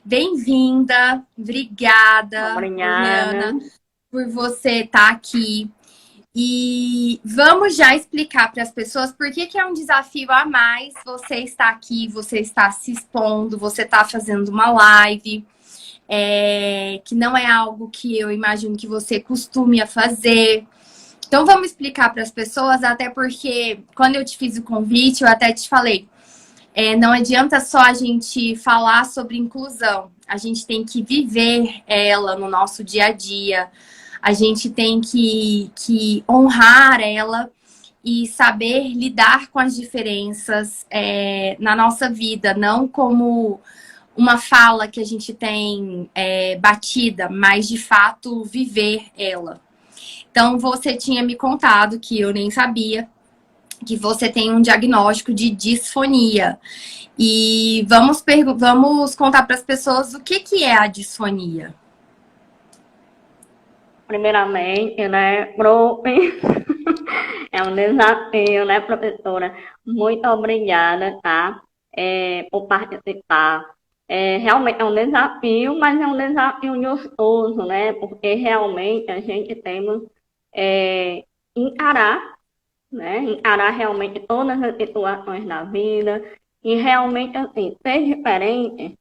Bem-vinda, obrigada, Obrigada. Oriana, por você estar aqui. E vamos já explicar para as pessoas por que que é um desafio a mais você estar aqui, você está se expondo, você está fazendo uma live, que não é algo que eu imagino que você costume a fazer. Então vamos explicar para as pessoas, até porque quando eu te fiz o convite, eu até te falei. Não adianta só a gente falar sobre inclusão, a gente tem que viver ela no nosso dia a dia, a gente tem que honrar ela e saber lidar com as diferenças na nossa vida, não como uma fala que a gente tem batida, mas de fato viver ela. Então você tinha me contado, que eu nem sabia, que você tem um diagnóstico de disfonia. E vamos contar para as pessoas o que é a disfonia. Primeiramente, né, prof, é um desafio, né, professora? Muito obrigada, tá? Por participar. Realmente é um desafio, mas é um desafio gostoso, né? Porque realmente a gente temos é, encarar, né? Encarar realmente todas as situações da vida e realmente, assim, ser diferente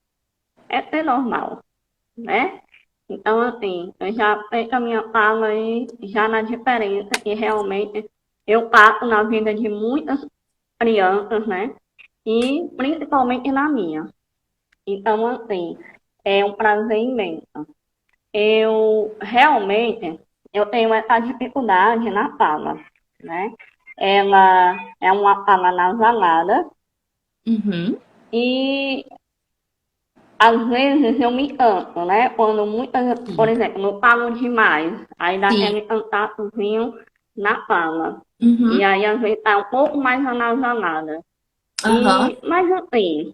é ser normal, né? Então, assim, eu já sei a minha fala aí, já na diferença que realmente eu passo na vida de muitas crianças, né? E principalmente na minha. Então, assim, é um prazer imenso. Eu realmente eu tenho essa dificuldade na fala, né? Ela é uma fala nasalada Uhum. e às vezes eu me canso, né? Quando muitas, por Sim. exemplo, eu falo demais, aí dá Sim. aquele cansaçozinho na fala. E Uhum. aí às vezes tá um pouco mais anasalada. Aham. Mas assim,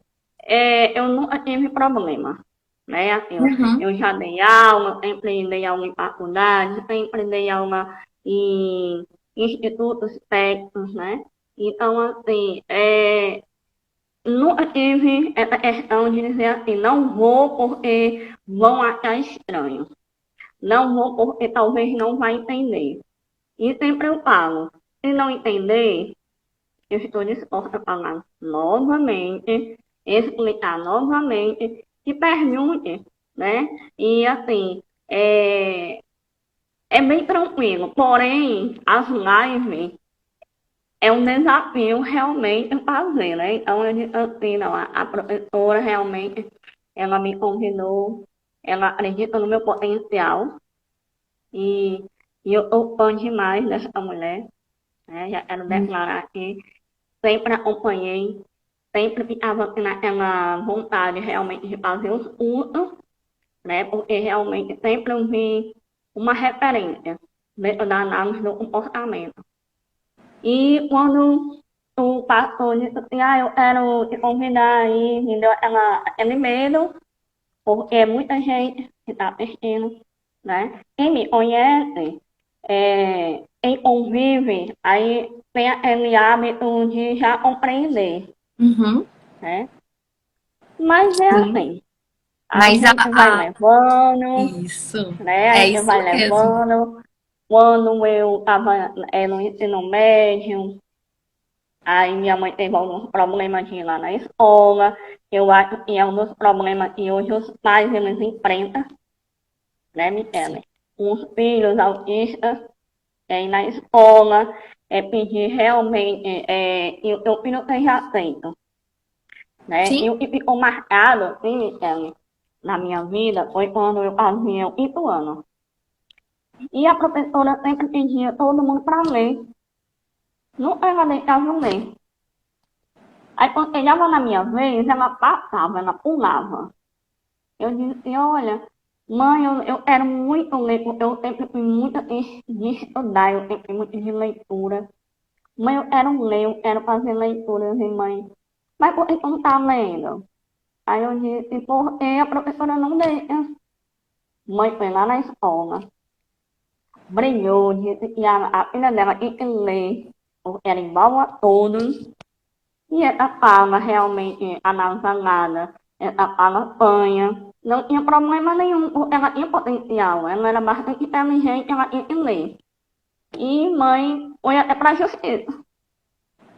eu nunca tive problema, né? Assim, Uhum. eu já dei aula, sempre dei aula em faculdade, sempre dei aula em institutos técnicos, né? Então, assim, nunca tive essa questão de dizer assim, não vou porque vão achar estranho. Não vou porque talvez não vai entender. E sempre eu falo, se não entender, eu estou disposta a falar novamente, explicar novamente, e pergunte, né? E assim, é bem tranquilo. Porém, as lives é um desafio realmente fazer, né? Então, eu disse assim, não, a professora realmente, ela me convidou, ela acredita no meu potencial e, e eu estou fã demais dessa mulher, né? Já quero declarar aqui, sempre acompanhei, sempre ficava naquela vontade realmente de fazer os cursos, né? Porque realmente sempre eu vi uma referência dentro da análise do comportamento. E quando o pastor disse assim, eu quero te convidar aí, me deu aquele medo, porque é muita gente que está assistindo, né? Quem me conhece, quem convive, aí tem aquele hábito de já compreender, Uhum. né? Mas é Sim. assim, a Mas gente vai levando, isso. né? A É gente isso vai mesmo. levando. Quando eu estava no ensino médio, aí minha mãe teve alguns problemas de ir lá na escola. Eu acho que é um dos problemas que hoje os pais eles enfrentam, né, Sim. Michele? Os filhos autistas ir na escola, pedir realmente que o seu filho seja aceito, né? Sim. E o que ficou marcado, assim, Michele, na minha vida foi quando eu fazia o quinto ano. E a professora sempre pedia todo mundo para ler. Nunca ela deixava ler. Aí quando chegava na minha vez, ela passava, ela pulava. Eu disse, olha, mãe, eu quero muito ler, porque eu sempre fui muito de estudar, eu sempre fui muito de leitura. Mãe, eu quero ler, eu quero fazer leituras, e mãe, mas por que tu não tá lendo? Aí eu disse, porque a professora não deixa. Mãe foi lá na escola, brilhou, disse que a filha dela tinha que ler, porque era igual a todos. E essa fala realmente anasalada, essa fala apanha, não tinha problema nenhum, porque ela tinha potencial, ela era bastante inteligente, ela tinha inglês. E mãe foi até para a justiça,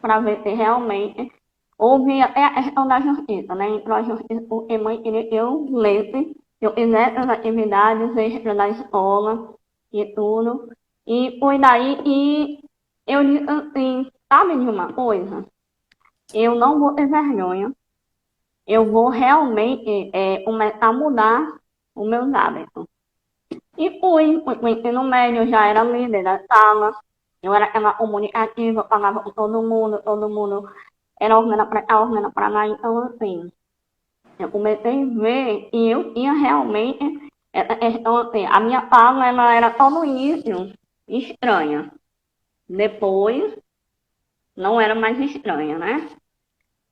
para ver se realmente houve até a questão da justiça, né? Entrou a justiça porque mãe queria que eu lesse, que eu fizesse as atividades extras da escola e tudo. E foi daí que eu disse assim, sabe de uma coisa? Eu não vou ter vergonha, eu vou realmente começar a mudar os meus hábitos. E fui pro ensino médio, já era líder da sala, eu era aquela comunicativa, falava com todo mundo era organa pra cá, organa pra lá, então assim, eu comecei a ver e eu tinha realmente essa questão assim, a minha fala ela era só no início estranha, depois não era mais estranha, né?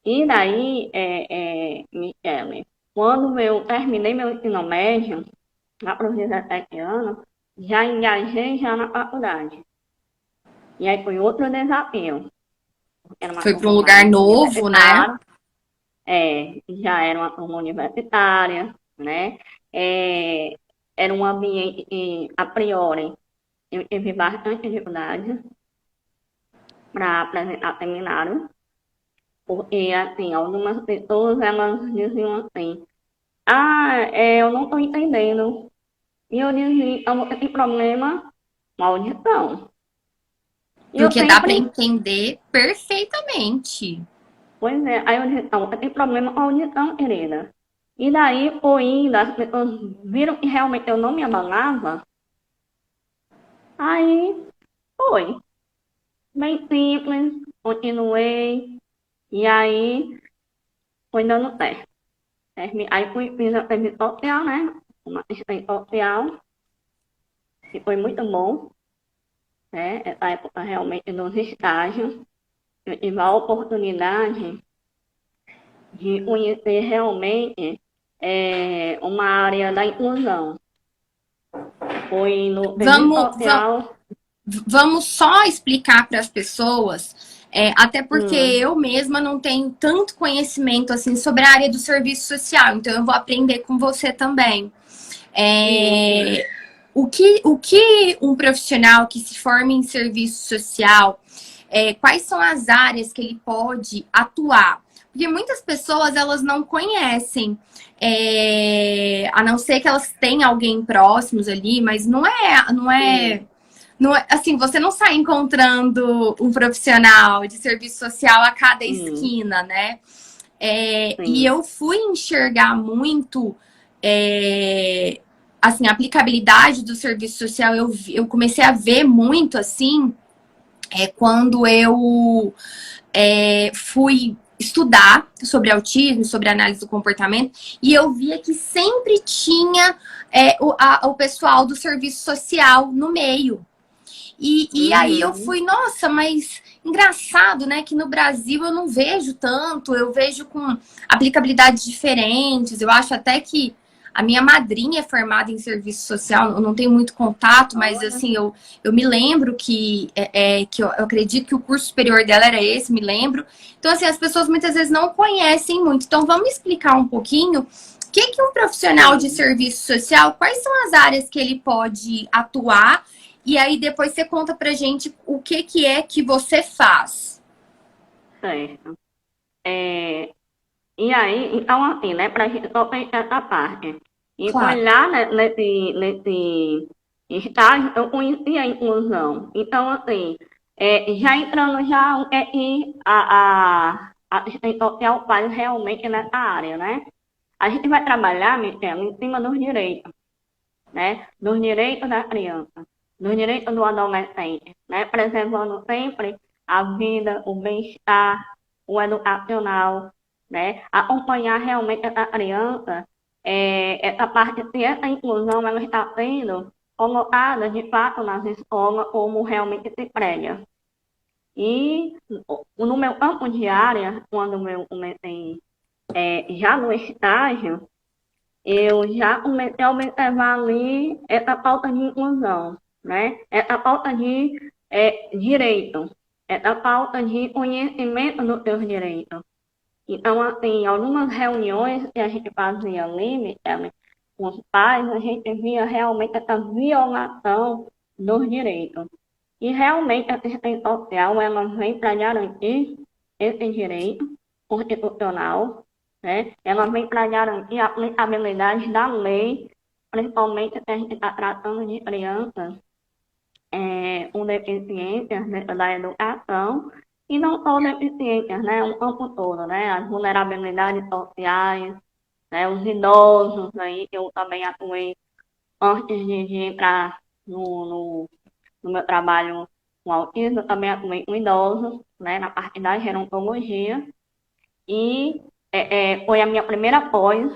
E daí, Michele, quando eu terminei meu ensino médio, lá para os 17 anos, já engajei já na faculdade. E aí foi outro desafio. Era uma Foi para turma um lugar mais novo, né? universitária, já era uma turma universitária, né? É, era um ambiente que, a priori, eu tive bastante dificuldade para apresentar seminário, porque, assim, algumas pessoas, elas diziam assim, eu não estou entendendo. E eu dizia, então você tem problema com audição. E eu Porque dá para sempre, entender perfeitamente. pois é, aí eu disse, então você tem problema com audição, querida. E daí foi indo, as pessoas viram que realmente eu não me abalava, aí foi. Bem simples, continuei, e aí foi dando certo. Aí fiz a serviço social, né? Uma assistente social, que foi muito bom, né? Essa época realmente dos estágios. Eu tive a oportunidade de conhecer realmente uma área da inclusão. Foi no serviço Vamos, va- social. vamos só explicar para as pessoas, até porque Hum, eu mesma não tenho tanto conhecimento assim sobre a área do serviço social, então eu vou aprender com você também. isso. É, o que um profissional que se forma em serviço social, quais são as áreas que ele pode atuar? Porque muitas pessoas elas não conhecem, a não ser que elas tenham alguém próximos ali, mas Sim, não é assim, você não sai encontrando um profissional de serviço social a cada sim, esquina, né? E sim. eu fui enxergar muito é, assim, a aplicabilidade do serviço social, eu comecei a ver muito assim, quando eu fui estudar sobre autismo, sobre análise do comportamento, e eu via que sempre tinha o pessoal do serviço social no meio. E aí eu Uhum, fui, nossa, mas engraçado, né? Que no Brasil eu não vejo tanto, eu vejo com aplicabilidades diferentes. Eu acho até que a minha madrinha é formada em serviço social, eu não tenho muito contato, mas olha, assim, eu me lembro que eu acredito que o curso superior dela era esse, me lembro. Então, assim, as pessoas muitas vezes não conhecem muito. Então, vamos explicar um pouquinho o que um profissional de sim, serviço social, quais são as áreas que ele pode atuar e aí depois você conta pra gente o que é que você faz. certo. É, e aí, então assim, né, pra gente só pensar essa parte. E foi Claro. lá né, nesse estágio eu conheci a inclusão. Então, assim, já entrando já o que é que a assistente social faz realmente nessa área, né? A gente vai trabalhar, Michelle, em cima dos direitos, né? Dos direitos da criança, dos direitos do adolescente, né? Preservando sempre a vida, o bem-estar, o educacional, né? Acompanhar realmente essa criança, essa parte, se essa inclusão ela está sendo colocada de fato nas escolas como realmente se prega. E no meu campo de área, quando eu comecei já no estágio, eu já comecei a observar ali essa falta de inclusão, né? Essa falta de direito, essa falta de conhecimento dos seus direitos. Então, assim, algumas reuniões que a gente fazia ali, Michele, os pais, a gente via realmente essa violação dos direitos. E realmente a assistência social ela vem para garantir esse direito constitucional, né? Ela vem para garantir a aplicabilidade da lei, principalmente se a gente está tratando de crianças com deficiências dentro da educação, e não só deficiências, né? O campo todo, né? As vulnerabilidades sociais, né? Os idosos, aí eu também atuei antes de ir para no meu trabalho com autismo, eu também atuei com idosos, né? Na parte da gerontologia, e foi a minha primeira pós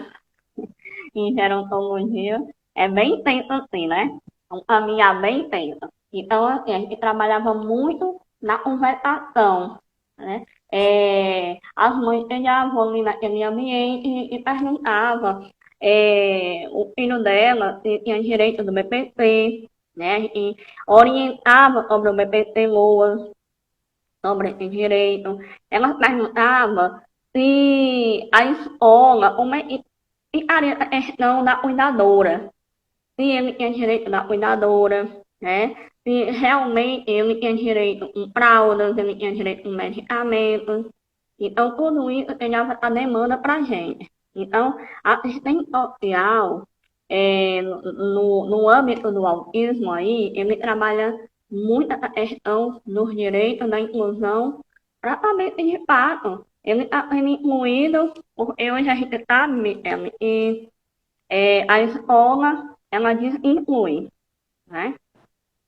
em gerontologia. É bem intenso assim, né? Um caminhar bem intenso. Então, assim, a gente trabalhava muito na conversação, né? As mães chegavam ali naquele ambiente e perguntavam o filho dela se tinha direito do BPC, né? E orientava sobre o BPC Loas, sobre esse direito. Ela perguntava se a escola, como é que ficaria a questão da cuidadora, se ele tinha direito da cuidadora, né? Se realmente ele tinha direito com fraldas, ele tinha direito com medicamentos. Então, tudo isso chegava a demanda para a gente. Então, a assistente social, no âmbito do autismo aí, ele trabalha muito a questão dos direitos da inclusão para saber se de fato ele está sendo incluído, porque hoje a gente sabe, que a escola, ela diz inclui, né?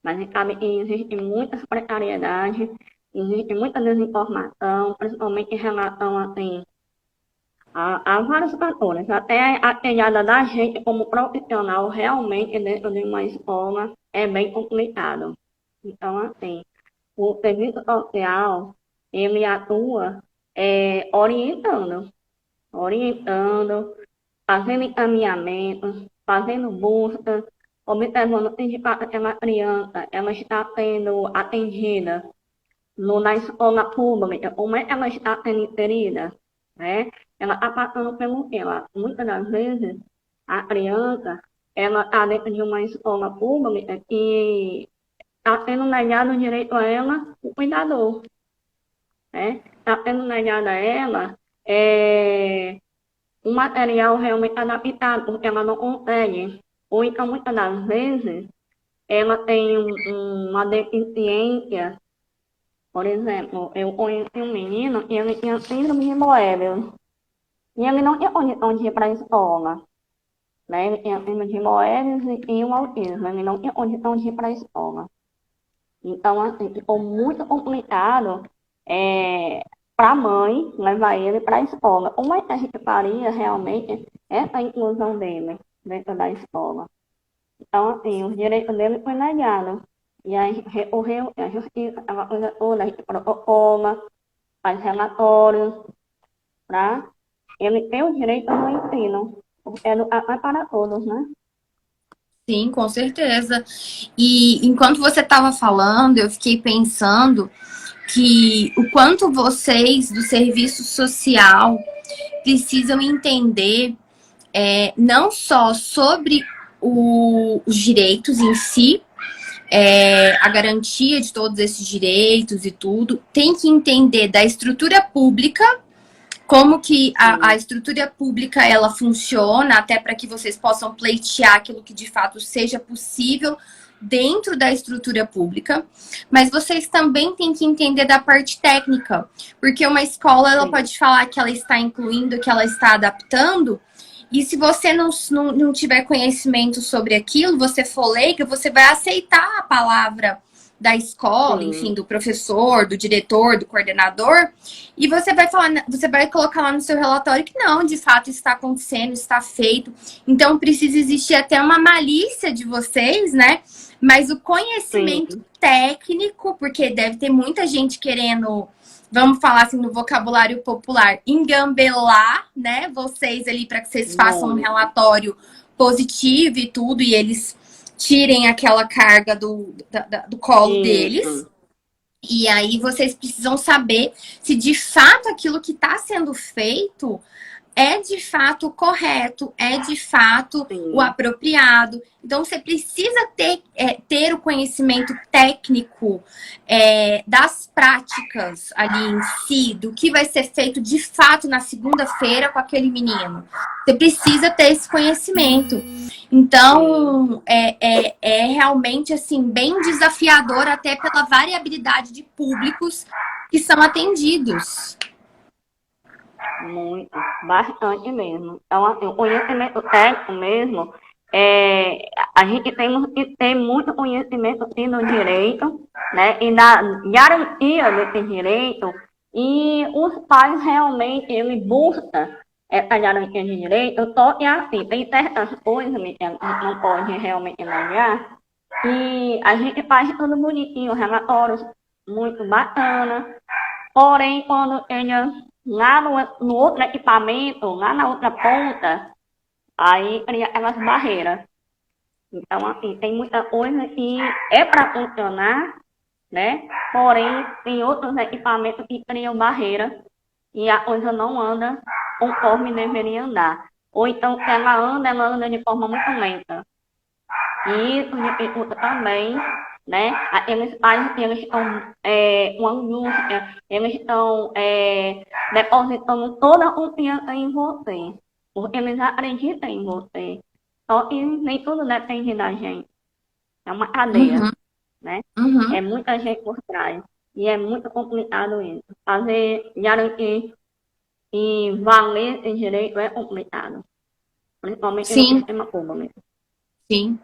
Mas a gente sabe que existe muitas precariedades, existe muita desinformação, principalmente em relação assim, a vários fatores. Até a pegada da gente como profissional realmente dentro de uma escola é bem complicado. Então, assim, o serviço social, ele atua orientando, fazendo encaminhamentos, fazendo buscas, observando se de fato aquela criança ela está sendo atendida na escola pública, como é que ela está sendo inserida, né? Ela está passando pelo quê? Muitas das vezes, a criança, ela está dentro de uma escola pública e está sendo negado o direito a ela, o cuidador, né? Está sendo negado a ela um material realmente adaptado, porque ela não consegue. Ou então, muitas das vezes, ela tem uma deficiência. Por exemplo, eu conheci um menino e ele tinha síndrome de Moebius. E ele não tinha condição de ir para a escola. Né? Ele tinha síndrome de Moebius e o autismo. Ele não tinha condição de ir para a escola. Então, assim, ficou muito complicado para a mãe levar ele para a escola. Como é que a gente faria realmente essa inclusão dele dentro da escola? Então, assim, os direitos dele foi negado. E aí recorreu à justiça, aquela coisa toda, a gente protocola, faz relatórios, para ele ter o direito no ensino. Porque educação é para todos, né? Sim, com certeza. E enquanto você estava falando, eu fiquei pensando que o quanto vocês do serviço social precisam entender não só sobre os direitos em si, a garantia de todos esses direitos e tudo, tem que entender da estrutura pública, como que a estrutura pública ela funciona, até para que vocês possam pleitear aquilo que de fato seja possível dentro da estrutura pública, mas vocês também têm que entender da parte técnica, porque uma escola ela pode falar que ela está incluindo, que ela está adaptando, e se você não tiver conhecimento sobre aquilo, você for leiga, você vai aceitar a palavra da escola, enfim, do professor, do diretor, do coordenador, e você vai falar, você vai colocar lá no seu relatório que não, de fato está acontecendo, está feito. Então precisa existir até uma malícia de vocês, né? Mas o conhecimento técnico, porque deve ter muita gente querendo, vamos falar assim no vocabulário popular, engambelar, né? Vocês ali para que vocês façam um relatório positivo e tudo, e eles tirem aquela carga do colo deles. E aí vocês precisam saber se de fato aquilo que está sendo feito é de fato o correto, é de fato o sim, apropriado. Então, você precisa ter o conhecimento técnico das práticas ali em si, do que vai ser feito de fato na segunda-feira com aquele menino. Você precisa ter esse conhecimento. sim. Então, é realmente assim bem desafiador, até pela variabilidade de públicos que são atendidos. Muito, bastante mesmo. Então, assim, o conhecimento técnico mesmo, a gente tem que ter muito conhecimento assim, no direito, né? E na garantia desse direito, e os pais realmente, ele busca essa garantia de direito, só que assim, tem certas coisas que a gente não pode realmente negar, e a gente faz tudo bonitinho, relatórios muito bacana. Porém, quando ele lá no outro equipamento, lá na outra ponta, aí cria aquelas barreiras. Então, assim, tem muita coisa que é para funcionar, né? Porém, tem outros equipamentos que criam barreiras e a coisa não anda conforme deveria andar. Ou então, se ela anda de forma muito lenta. E isso dificulta também, né? Eles pais, eles estão com angústia, eles estão depositando toda a confiança em você, porque eles acreditam em você. Só que nem tudo depende da gente. É uma cadeia, Uhum, né? É uhum. muita gente por trás. E é muito complicado isso. Fazer, garantir e valer esse direito é complicado. Principalmente no Sim, sistema público. sim.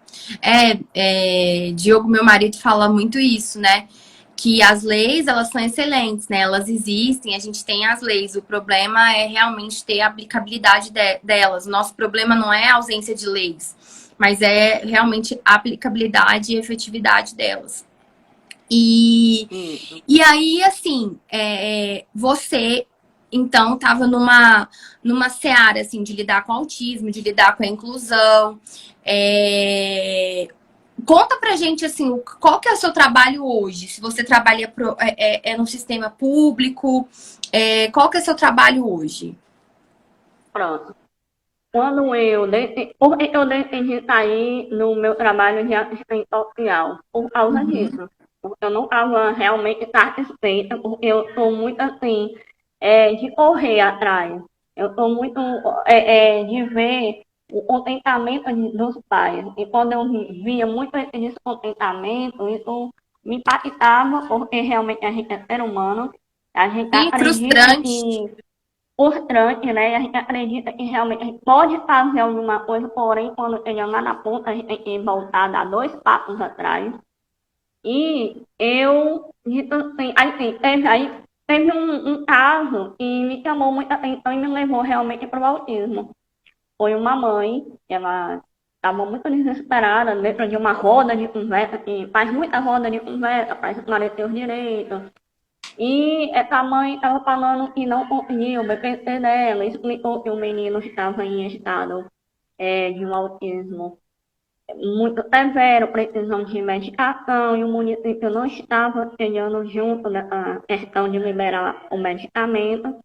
Diogo, meu marido, fala muito isso, né? Que as leis, elas são excelentes, né? Elas existem, a gente tem as leis. O problema é realmente ter a aplicabilidade delas. O nosso problema não é a ausência de leis, mas é realmente a aplicabilidade e efetividade delas. E, Isso. e aí, assim, você então estava numa seara assim, de lidar com autismo, de lidar com a inclusão. É, Conta pra gente assim, qual que é o seu trabalho hoje? Se você trabalha no sistema público, qual que é o seu trabalho hoje? Pronto. Porque eu decidi sair no meu trabalho de assistente social, por causa Uhum. disso. Porque eu não estava realmente satisfeita, porque eu sou muito assim, de correr atrás. Eu sou muito de ver o contentamento dos pais. E quando eu via muito esse descontentamento, isso me impactava, porque realmente a gente é ser humano, a gente Sim, acredita frustrante. que frustrante, né? A gente acredita que realmente a gente pode fazer alguma coisa, porém, quando chegar lá na ponta, a gente tem que voltar, dar dois passos atrás. E eu, dito assim, teve um caso que me chamou muita atenção e me levou realmente para o autismo. Foi uma mãe, ela estava muito desesperada dentro de uma roda de conversa, que faz muita roda de conversa para esclarecer os direitos. E essa mãe estava falando que não conseguia obedecer dela, explicou que o menino estava em estado de um autismo muito severo, precisando de medicação, e o município não estava chegando junto na questão de liberar o medicamento,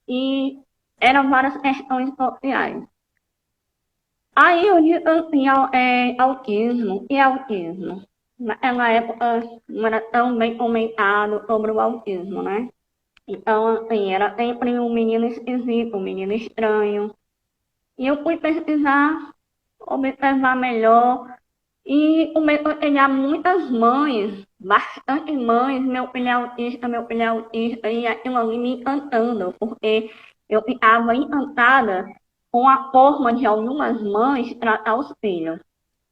e eram várias questões sociais. Aí eu disse assim, autismo e autismo. Naquela época não era tão bem comentado sobre o autismo, né? Então, assim, era sempre um menino esquisito, um menino estranho. E eu fui pesquisar, observar melhor, e comecei a pegar muitas mães, bastante mães, meu filho é autista, e aquilo ali me encantando, porque eu ficava encantada com a forma de algumas mães tratar os filhos.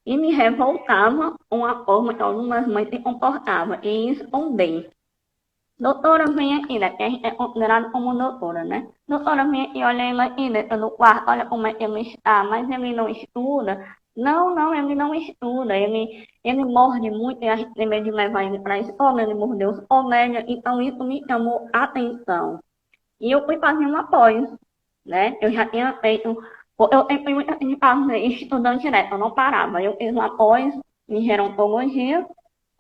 E me revoltava com a forma que algumas mães se comportavam em esconder. Doutora, vem aqui, né? Que a gente é considerado como doutora, né? Doutora, vem aqui, olha ele aqui dentro do quarto, olha como é que ele está, mas ele não estuda. Não, não, ele não estuda, ele morde muito, e a gente tem medo de levar ele para a escola, ele mordeu os colegas, então isso me chamou a atenção. E eu fui fazer uma pós, né? Eu já tinha feito, eu sempre muita gente fazer estudando direto, eu não parava. Eu fiz uma pós em gerontologia,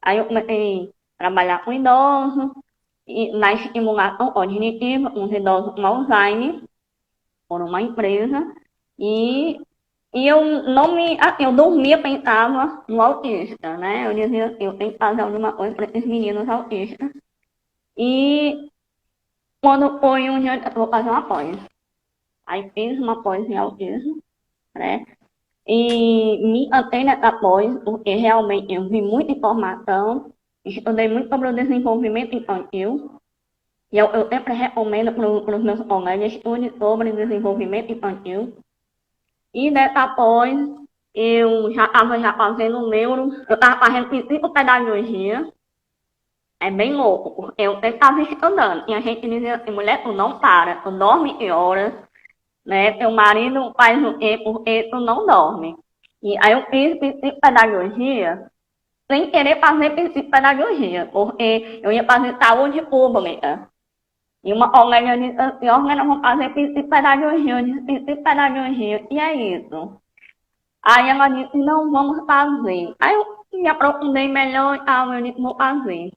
aí eu comecei a trabalhar com idosos, e na estimulação cognitiva, com os idosos com Alzheimer. por uma empresa e, eu dormia, pensava no autista, né? Eu dizia, eu tenho que fazer alguma coisa para esses meninos autistas. E quando foi um dia, eu vou fazer uma pós. Aí fiz uma pós em autismo, né? E me antei nessa pós, porque realmente eu vi muita informação, estudei muito sobre o desenvolvimento infantil, e eu sempre recomendo para os meus colegas estude sobre desenvolvimento infantil. E nessa pós, eu já estava já fazendo neuro, eu estava fazendo psicopedagogia. É bem louco, porque eu estava estudando, e a gente dizia assim, mulher, tu não para, tu dorme em horas, né? Teu marido faz o quê? Porque tu não dorme. E aí eu fiz psicopedagogia sem querer fazer psicopedagogia, porque eu ia fazer saúde pública. E uma colega disse assim, ó, nós vamos fazer psicopedagogia. Eu disse, psicopedagogia, e é isso? Aí ela disse, não, vamos fazer. Aí eu me aprofundei melhor e tal, eu disse, vou fazer.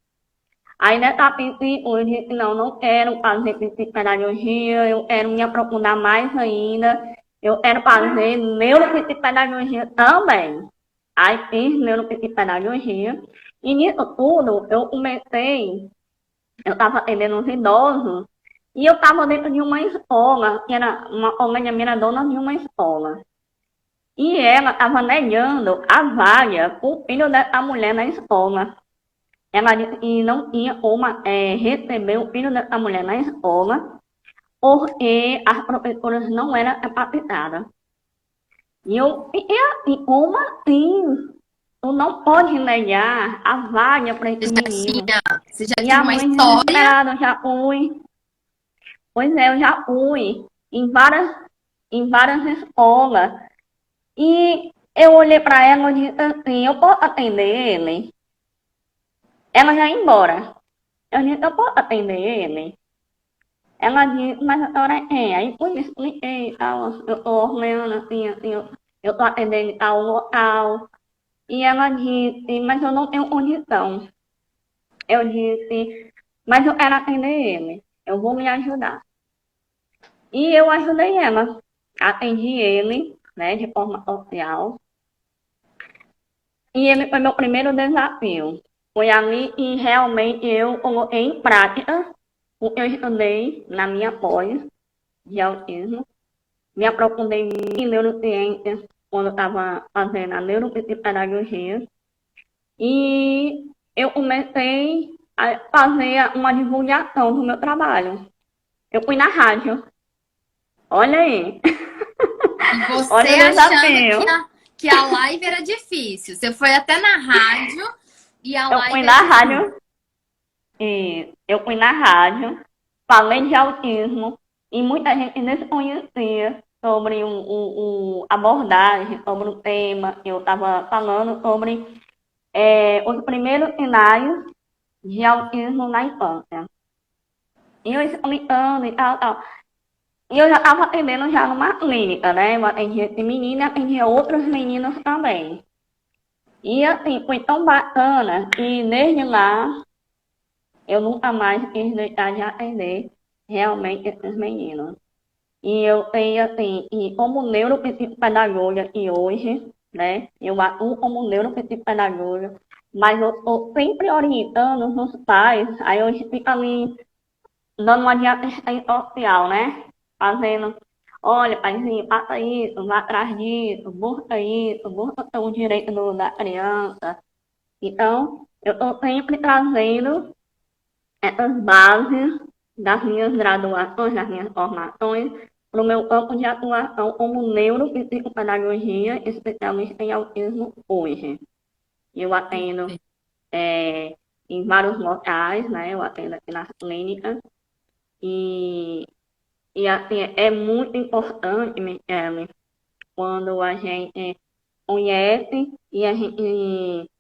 Aí nessa psicologia, eu disse, não, não quero fazer psicopedagogia, eu quero me aprofundar mais ainda, eu quero fazer neuropsicopedagogia também. Aí fiz neuropsicopedagogia, e nisso tudo eu comecei, eu estava atendendo uns idosos, e eu estava dentro de uma escola, que era uma colega minha era dona de uma escola. E ela estava negando a vaga para o filho dessa mulher na escola. Ela disse que não tinha como receber o filho dessa mulher na escola, porque as professoras não eram capacitadas. E eu fiquei assim, como assim? Tu não pode negar a vaga para esse menino. Você já E tinha a uma mãe história? desesperada, eu já fui. Pois é, eu já fui em várias escolas. E eu olhei para ela e disse assim, eu posso atender ele? Ela já ia embora. Eu disse, eu posso atender ele? Ela disse, mas a senhora é quem? Aí eu expliquei, tal, eu tô ordenando assim, assim, eu tô atendendo em tal local. E ela disse, mas eu não tenho condição. Eu disse, mas eu quero atender ele. Eu vou me ajudar. E eu ajudei ela. Atendi ele, né, de forma social. E ele foi meu primeiro desafio. Foi ali que realmente eu coloquei em prática o que eu estudei na minha pós de autismo. Me aprofundei em neurociência quando eu estava fazendo a neuropsicopedagogia. E eu comecei a fazer uma divulgação do meu trabalho. Eu fui na rádio. Olha aí. E você Olha o achando desafio. que a live era difícil. Você foi até na rádio e a Eu fui live é na difícil. rádio. E eu fui na rádio. Falei de autismo. E muita gente desconhecia sobre abordagem, sobre o tema. Eu estava falando sobre os primeiros sinais de autismo na infância. E eu explicando e tal, tal. E eu já estava atendendo já numa clínica, né? Eu atendia esse menino e atendia outros meninos também. E assim, foi tão bacana que desde lá eu nunca mais quis deixar de atender realmente esses meninos. E eu tenho assim, e como neuropsicopedagoga e hoje, né? Eu atuo como neuropsicopedagoga, mas eu estou sempre orientando os pais, aí eu fico ali dando uma de assistência social, né? Fazendo, olha, paizinho, passa isso, vá atrás disso, busca o direito da criança. Então, eu estou sempre trazendo essas bases das minhas graduações, das minhas formações, para o meu campo de atuação como neuropsicopedagogia, especialista em autismo hoje. Eu atendo em vários locais, né? Eu atendo aqui nas clínicas. E, e assim, é muito importante, Michele, quando a gente conhece e a gente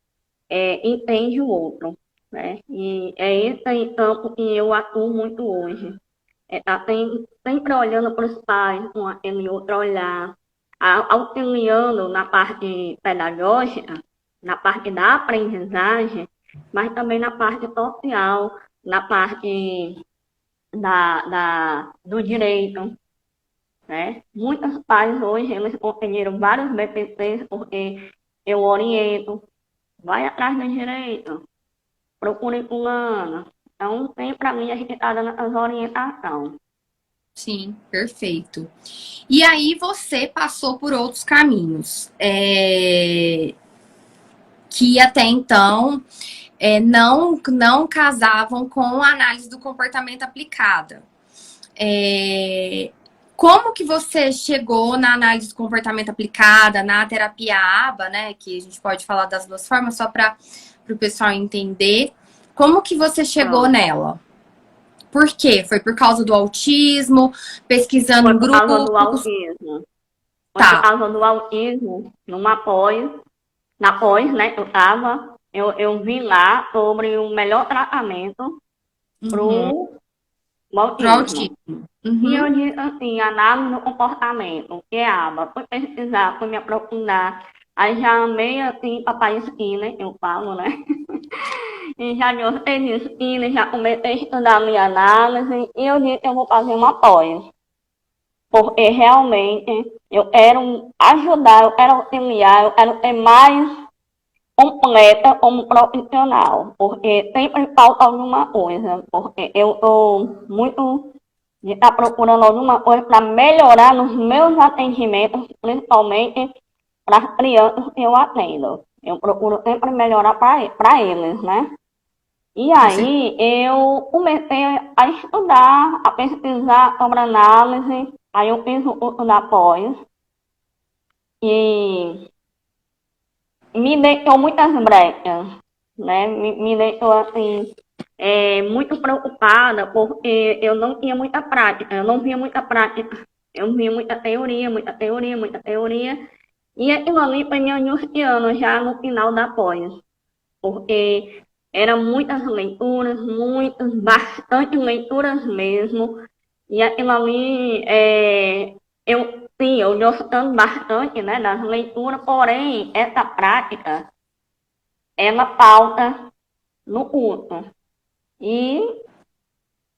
entende o outro, né? E é esse aí campo que eu atuo muito hoje. Tá sempre olhando para os pais com aquele outro olhar, auxiliando na parte pedagógica, na parte da aprendizagem, mas também na parte social, na parte do direito, né? Muitos pais hoje, eles conseguiram vários BPCs porque eu oriento, vai atrás do direito, procure fulana. Então, tem para mim a gente está dando as orientações. Sim, perfeito. E aí você passou por outros caminhos, que até então não casavam com a análise do comportamento aplicada. Como que você chegou na análise do comportamento aplicada, na terapia ABA, né? Que a gente pode falar das duas formas, só para o pessoal entender. Como que você chegou Pronto. nela? Por quê? Foi por causa do autismo, pesquisando Foi em por causa do grupos? autismo. Foi por Tá. causa do autismo, num apoio, na pós, né? Eu vi lá sobre o melhor tratamento Uhum. pro Pro autismo. autismo. E eu Uhum. disse assim, análise do comportamento, que é aba, fui pesquisar, fui me aprofundar. Aí já amei assim, papai Skinner, eu falo, né? E já gostei de Skinner, já comecei a estudar minha análise, e eu disse, eu vou fazer uma pós. Porque realmente eu quero ajudar, eu quero auxiliar, eu quero ser mais completa como profissional, porque sempre falta alguma coisa, porque eu estou muito de estar procurando alguma coisa para melhorar nos meus atendimentos, principalmente para as crianças que eu atendo. Eu procuro sempre melhorar para eles, né? E Com certeza. aí eu comecei a estudar, a pesquisar sobre análise, aí eu fiz o curso da pós e me deixou muitas brechas, né? Me deixou assim, muito preocupada, porque eu não tinha muita prática, eu não via muita prática, eu via muita teoria, muita teoria, muita teoria, e aquilo ali foi me angustiando já no final da pós, porque eram muitas leituras, muitas, bastante leituras mesmo, e aquilo ali, eu, sim, eu gostando bastante, né, das leituras, porém, essa prática, ela falta no curso. E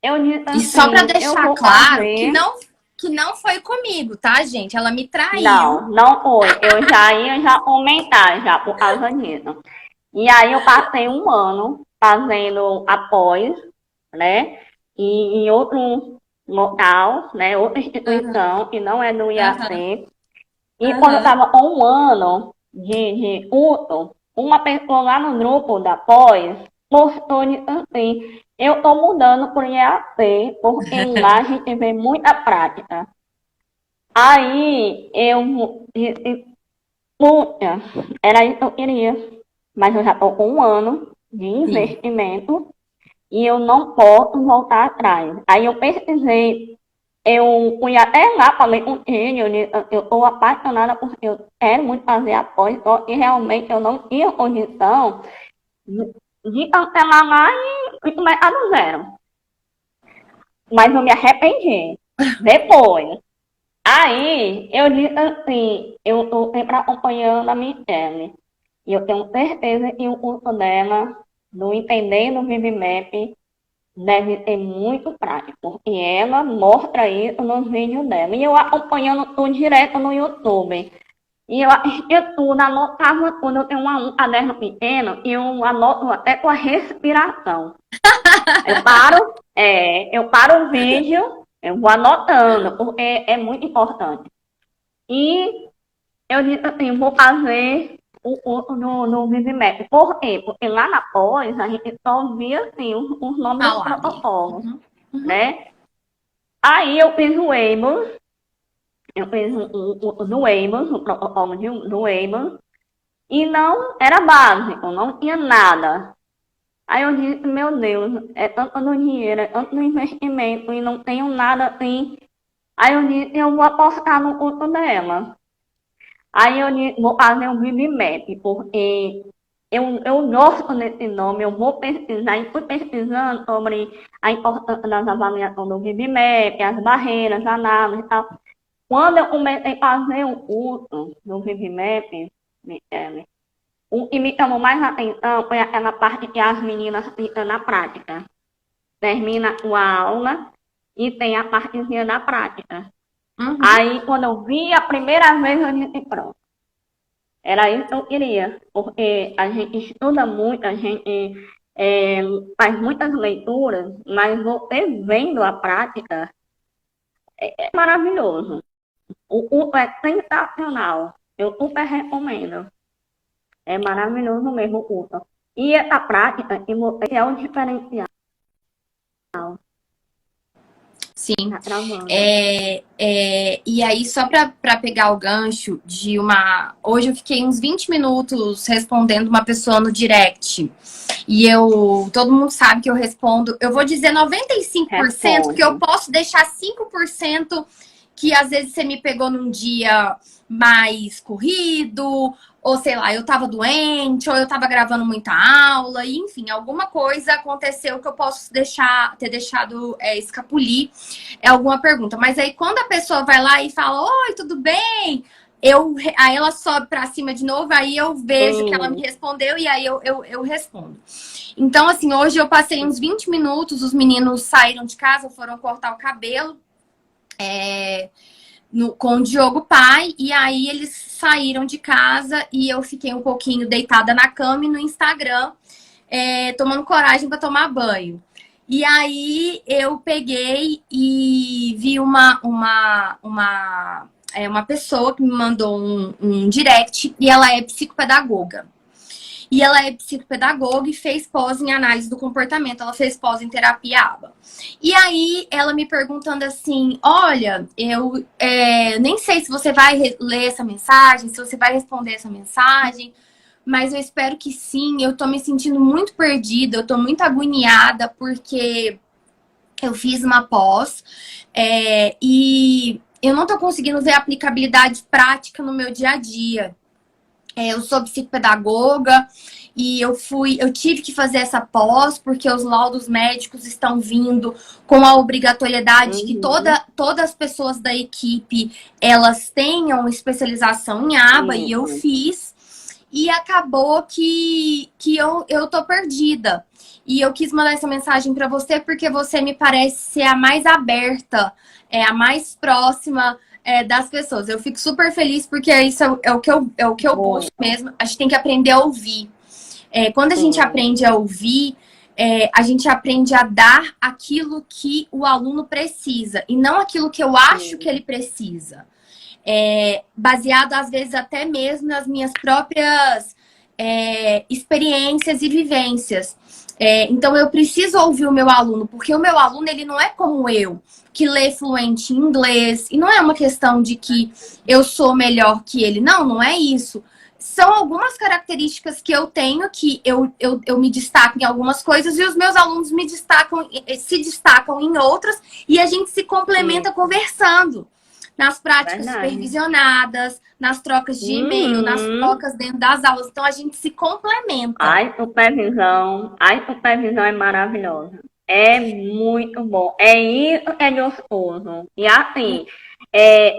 eu disse E só para assim, eu deixar vou claro fazer. que não foi comigo, tá, gente? Ela me traiu. Não, não foi. Eu já ia já aumentar já por causa disso. E aí eu passei um ano fazendo após, né? E em outro local, né? Outra Aham, instituição, que não é do aham, IAC. E quando eu aham. estava com um ano de curso, uma pessoa lá no grupo da pós postou de assim, eu estou mudando para o IAC, porque lá a gente vê muita prática. Aí eu disse, puxa, era isso que eu queria. Mas eu já estou com um ano de Sim. investimento e eu não posso voltar atrás. Aí eu pesquisei, eu fui até lá, falei com ele, eu estou apaixonada porque eu quero muito fazer após, só que realmente eu não tinha condição de cancelar lá e começar do zero. Mas eu me arrependi. Depois. Aí eu disse assim, eu estou sempre acompanhando a Michelle. E eu tenho certeza que o curso dela, do Entendendo Vivimap, deve ser muito prático, porque ela mostra isso nos vídeos dela. E eu acompanhando tudo direto no YouTube. E eu assistia tudo, anotava tudo. Eu tenho um caderno pequeno e eu anoto até com a respiração. Eu paro o vídeo, eu vou anotando, porque é muito importante. E eu disse assim, vou fazer o curso no Vivimap. Por quê? Porque lá na pós a gente só via assim, os nomes A dos lábia. protocolos, Uhum, uhum. né? Aí eu fiz o Amos, eu fiz o do Amos, o protocolo do Amos, e não era básico, não tinha nada. Aí eu disse, meu Deus, é tanto no dinheiro, é tanto no investimento, e não tenho nada assim. Aí eu disse, eu vou apostar no curso dela. Aí eu disse, vou fazer um Vivimap, porque eu gosto desse nome, eu vou pesquisar, e fui pesquisando sobre a importância das avaliações do Vivimap, as barreiras, análise e tal. Quando eu comecei a fazer o curso do Vivimap, Michele, o que me chamou mais atenção foi aquela parte que as meninas ficam na prática. Termina a aula e tem a partezinha da prática. Uhum. Aí, quando eu vi a primeira vez, eu disse, pronto. Era isso que eu queria, porque a gente estuda muito, a gente faz muitas leituras, mas você vendo a prática é maravilhoso. O curso é sensacional. Eu super recomendo. É maravilhoso mesmo o curso. E essa prática que você é o diferencial. Sim. Tá travando. E aí, só para pegar o gancho de uma. Hoje eu fiquei uns 20 minutos respondendo uma pessoa no direct. E eu. Todo mundo sabe que eu respondo. Eu vou dizer 95%, porque eu Responde. posso deixar 5% que às vezes você me pegou num dia mais corrido, ou sei lá, eu tava doente, ou eu tava gravando muita aula, e, enfim, alguma coisa aconteceu que eu posso ter deixado escapulir alguma pergunta. Mas aí quando a pessoa vai lá e fala, oi, tudo bem? Aí ela sobe pra cima de novo, aí eu vejo que ela me Sim. respondeu e aí eu respondo. Então, assim, hoje eu passei uns 20 minutos, os meninos saíram de casa, foram cortar o cabelo. Com o Diogo pai, e aí eles saíram de casa e eu fiquei um pouquinho deitada na cama e no Instagram, tomando coragem para tomar banho. E aí eu peguei e vi uma pessoa que me mandou um direct e ela é psicopedagoga. E ela é psicopedagoga e fez pós em análise do comportamento. Ela fez pós em terapia ABA. E aí, ela me perguntando assim: olha, eu nem sei se você vai ler essa mensagem, se você vai responder essa mensagem, mas eu espero que sim. Eu tô me sentindo muito perdida, eu tô muito agoniada, porque eu fiz uma pós e eu não tô conseguindo ver aplicabilidade prática no meu dia a dia. Eu sou psicopedagoga e eu tive que fazer essa pós porque os laudos médicos estão vindo com a obrigatoriedade que Uhum. todas as pessoas da equipe elas tenham especialização em aba e eu Isso. fiz e acabou que eu tô perdida. E eu quis mandar essa mensagem para você porque você me parece ser a mais aberta, a mais próxima das pessoas. Eu fico super feliz porque isso é o que eu Boa. busco mesmo. A gente tem que aprender a ouvir. Quando a gente Sim. aprende a ouvir, a gente aprende a dar aquilo que o aluno precisa e não aquilo que eu acho que Sim. ele precisa. Baseado, às vezes, até mesmo nas minhas próprias experiências e vivências. Então, eu preciso ouvir o meu aluno, porque o meu aluno ele não é como eu, que lê fluente em inglês, e não é uma questão de que eu sou melhor que ele. Não, não é isso. São algumas características que eu tenho que eu me destaco em algumas coisas e os meus alunos se destacam em outras e a gente se complementa Isso. conversando nas práticas Verdade. supervisionadas, nas trocas de e-mail, nas Uhum. trocas dentro das aulas. Então a gente se complementa. A supervisão é maravilhosa. É muito bom. É isso que é gostoso. E assim,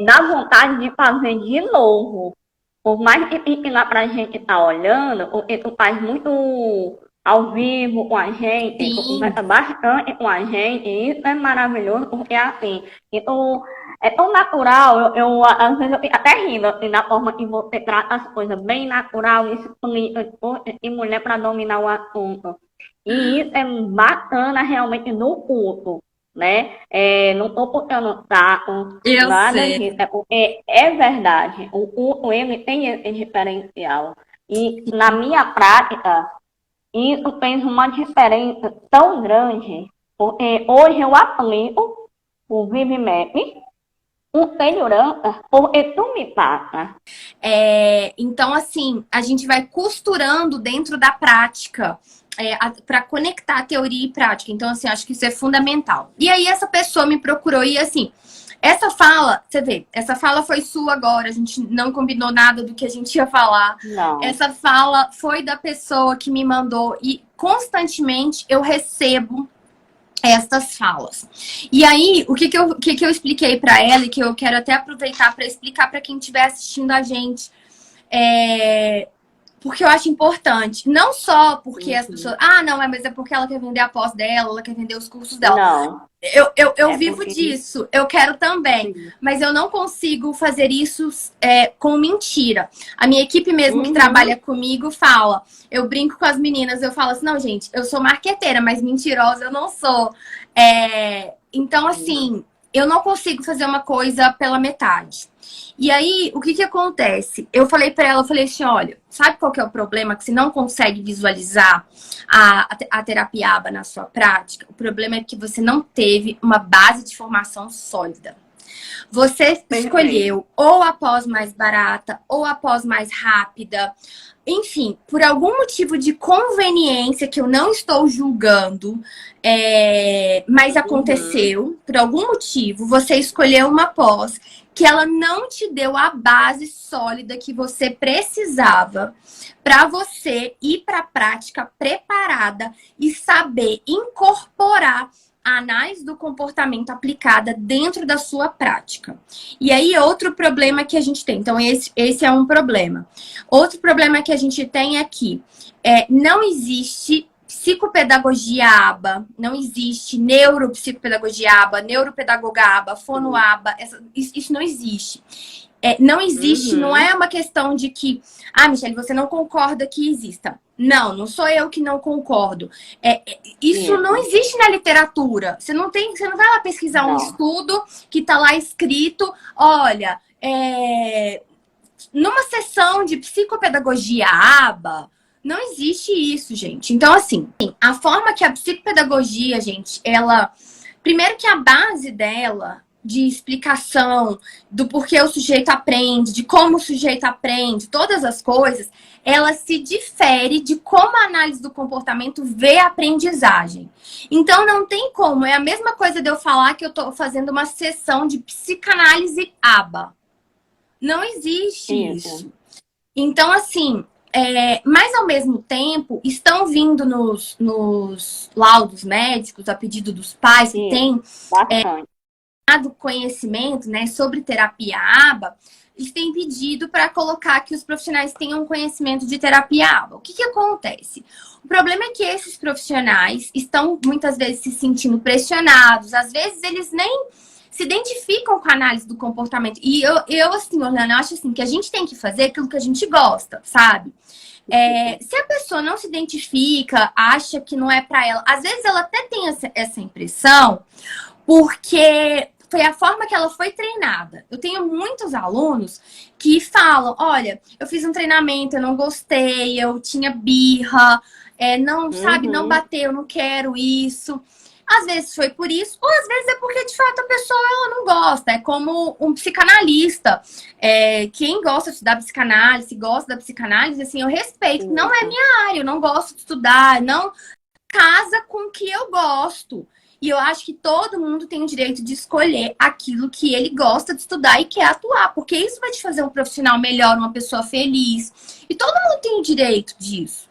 dá vontade de fazer de novo. Por mais que fique lá pra gente estar olhando, porque tu faz muito ao vivo com a gente, tu Sim, conversa bastante com a gente, e isso é maravilhoso, porque assim, e tu, é tão natural, às vezes eu fico até rindo, assim, da forma que você trata as coisas, bem natural, explica, e mulher para dominar o assunto. E isso é bacana realmente no culto, né? Não estou botando saco, eu nada sei. disso, é porque é verdade, o culto ele tem esse diferencial. E na minha prática, isso fez uma diferença tão grande, porque hoje eu aplico o ViveMap com segurança, porque tu me passa. Então, assim, a gente vai costurando dentro da prática. Para conectar teoria e prática. Então, assim, acho que isso é fundamental. E aí, essa pessoa me procurou e, assim, essa fala, você vê, essa fala foi sua agora, a gente não combinou nada do que a gente ia falar. Não, Essa fala foi da pessoa que me mandou e constantemente eu recebo estas falas. E aí, o que eu expliquei para ela e que eu quero até aproveitar para explicar para quem estiver assistindo a gente, porque eu acho importante. Não só porque as pessoas... Ah, não, mas é porque ela quer vender a pós dela, ela quer vender os cursos dela. Não, Eu é vivo porque... disso, eu quero também, Sim. mas eu não consigo fazer isso com mentira. A minha equipe mesmo que trabalha comigo fala, eu brinco com as meninas, eu falo assim, não, gente, eu sou marqueteira, mas mentirosa eu não sou. Então, assim, eu não consigo fazer uma coisa pela metade. E aí, o que que acontece? Eu falei pra ela, eu falei assim, olha, sabe qual que é o problema? Que você não consegue visualizar a terapia ABA na sua prática? O problema é que você não teve uma base de formação sólida. Você escolheu ou a pós mais barata, ou a pós mais rápida. Enfim, por algum motivo de conveniência que eu não estou julgando, mas aconteceu, por algum motivo, você escolheu uma pós que ela não te deu a base sólida que você precisava para você ir para a prática preparada e saber incorporar a análise do comportamento aplicada dentro da sua prática. E aí, outro problema que a gente tem. Então, esse é um problema. Outro problema que a gente tem é que não existe psicopedagogia ABA, não existe neuropsicopedagogia ABA, neuropedagoga ABA, fono ABA, isso não existe. Não existe, não é uma questão de que, Michele, você não concorda que exista. Não, não sou eu que não concordo. Isso não existe na literatura. Você não vai lá pesquisar um estudo que está lá escrito, olha, numa sessão de psicopedagogia ABA, não existe isso, gente. Então, assim, a forma que a psicopedagogia, gente, primeiro que a base dela de explicação do porquê o sujeito aprende, de como o sujeito aprende, todas as coisas, ela se difere de como a análise do comportamento vê a aprendizagem. Então, não tem como. É a mesma coisa de eu falar que eu estou fazendo uma sessão de psicanálise ABA. Não existe isso. Então, assim, mas ao mesmo tempo, estão vindo nos laudos médicos, a pedido dos pais, que têm conhecimento, né, sobre terapia ABA, eles têm pedido para colocar que os profissionais tenham conhecimento de terapia ABA. O que acontece? O problema é que esses profissionais estão muitas vezes se sentindo pressionados, às vezes eles nem se identificam com a análise do comportamento. E eu assim, Orlando, eu acho assim, que a gente tem que fazer aquilo que a gente gosta, sabe? Se a pessoa não se identifica, acha que não é para ela, às vezes ela até tem essa impressão, porque foi a forma que ela foi treinada. Eu tenho muitos alunos que falam, olha, eu fiz um treinamento, eu não gostei, eu tinha birra, sabe, não bateu, eu não quero isso. Às vezes foi por isso, ou às vezes é porque, de fato, a pessoa ela não gosta. É como um psicanalista. Quem gosta de estudar psicanálise, gosta da psicanálise, assim, eu respeito. Não é minha área, eu não gosto de estudar, não casa com o que eu gosto. E eu acho que todo mundo tem o direito de escolher aquilo que ele gosta de estudar e quer atuar. Porque isso vai te fazer um profissional melhor, uma pessoa feliz. E todo mundo tem o direito disso.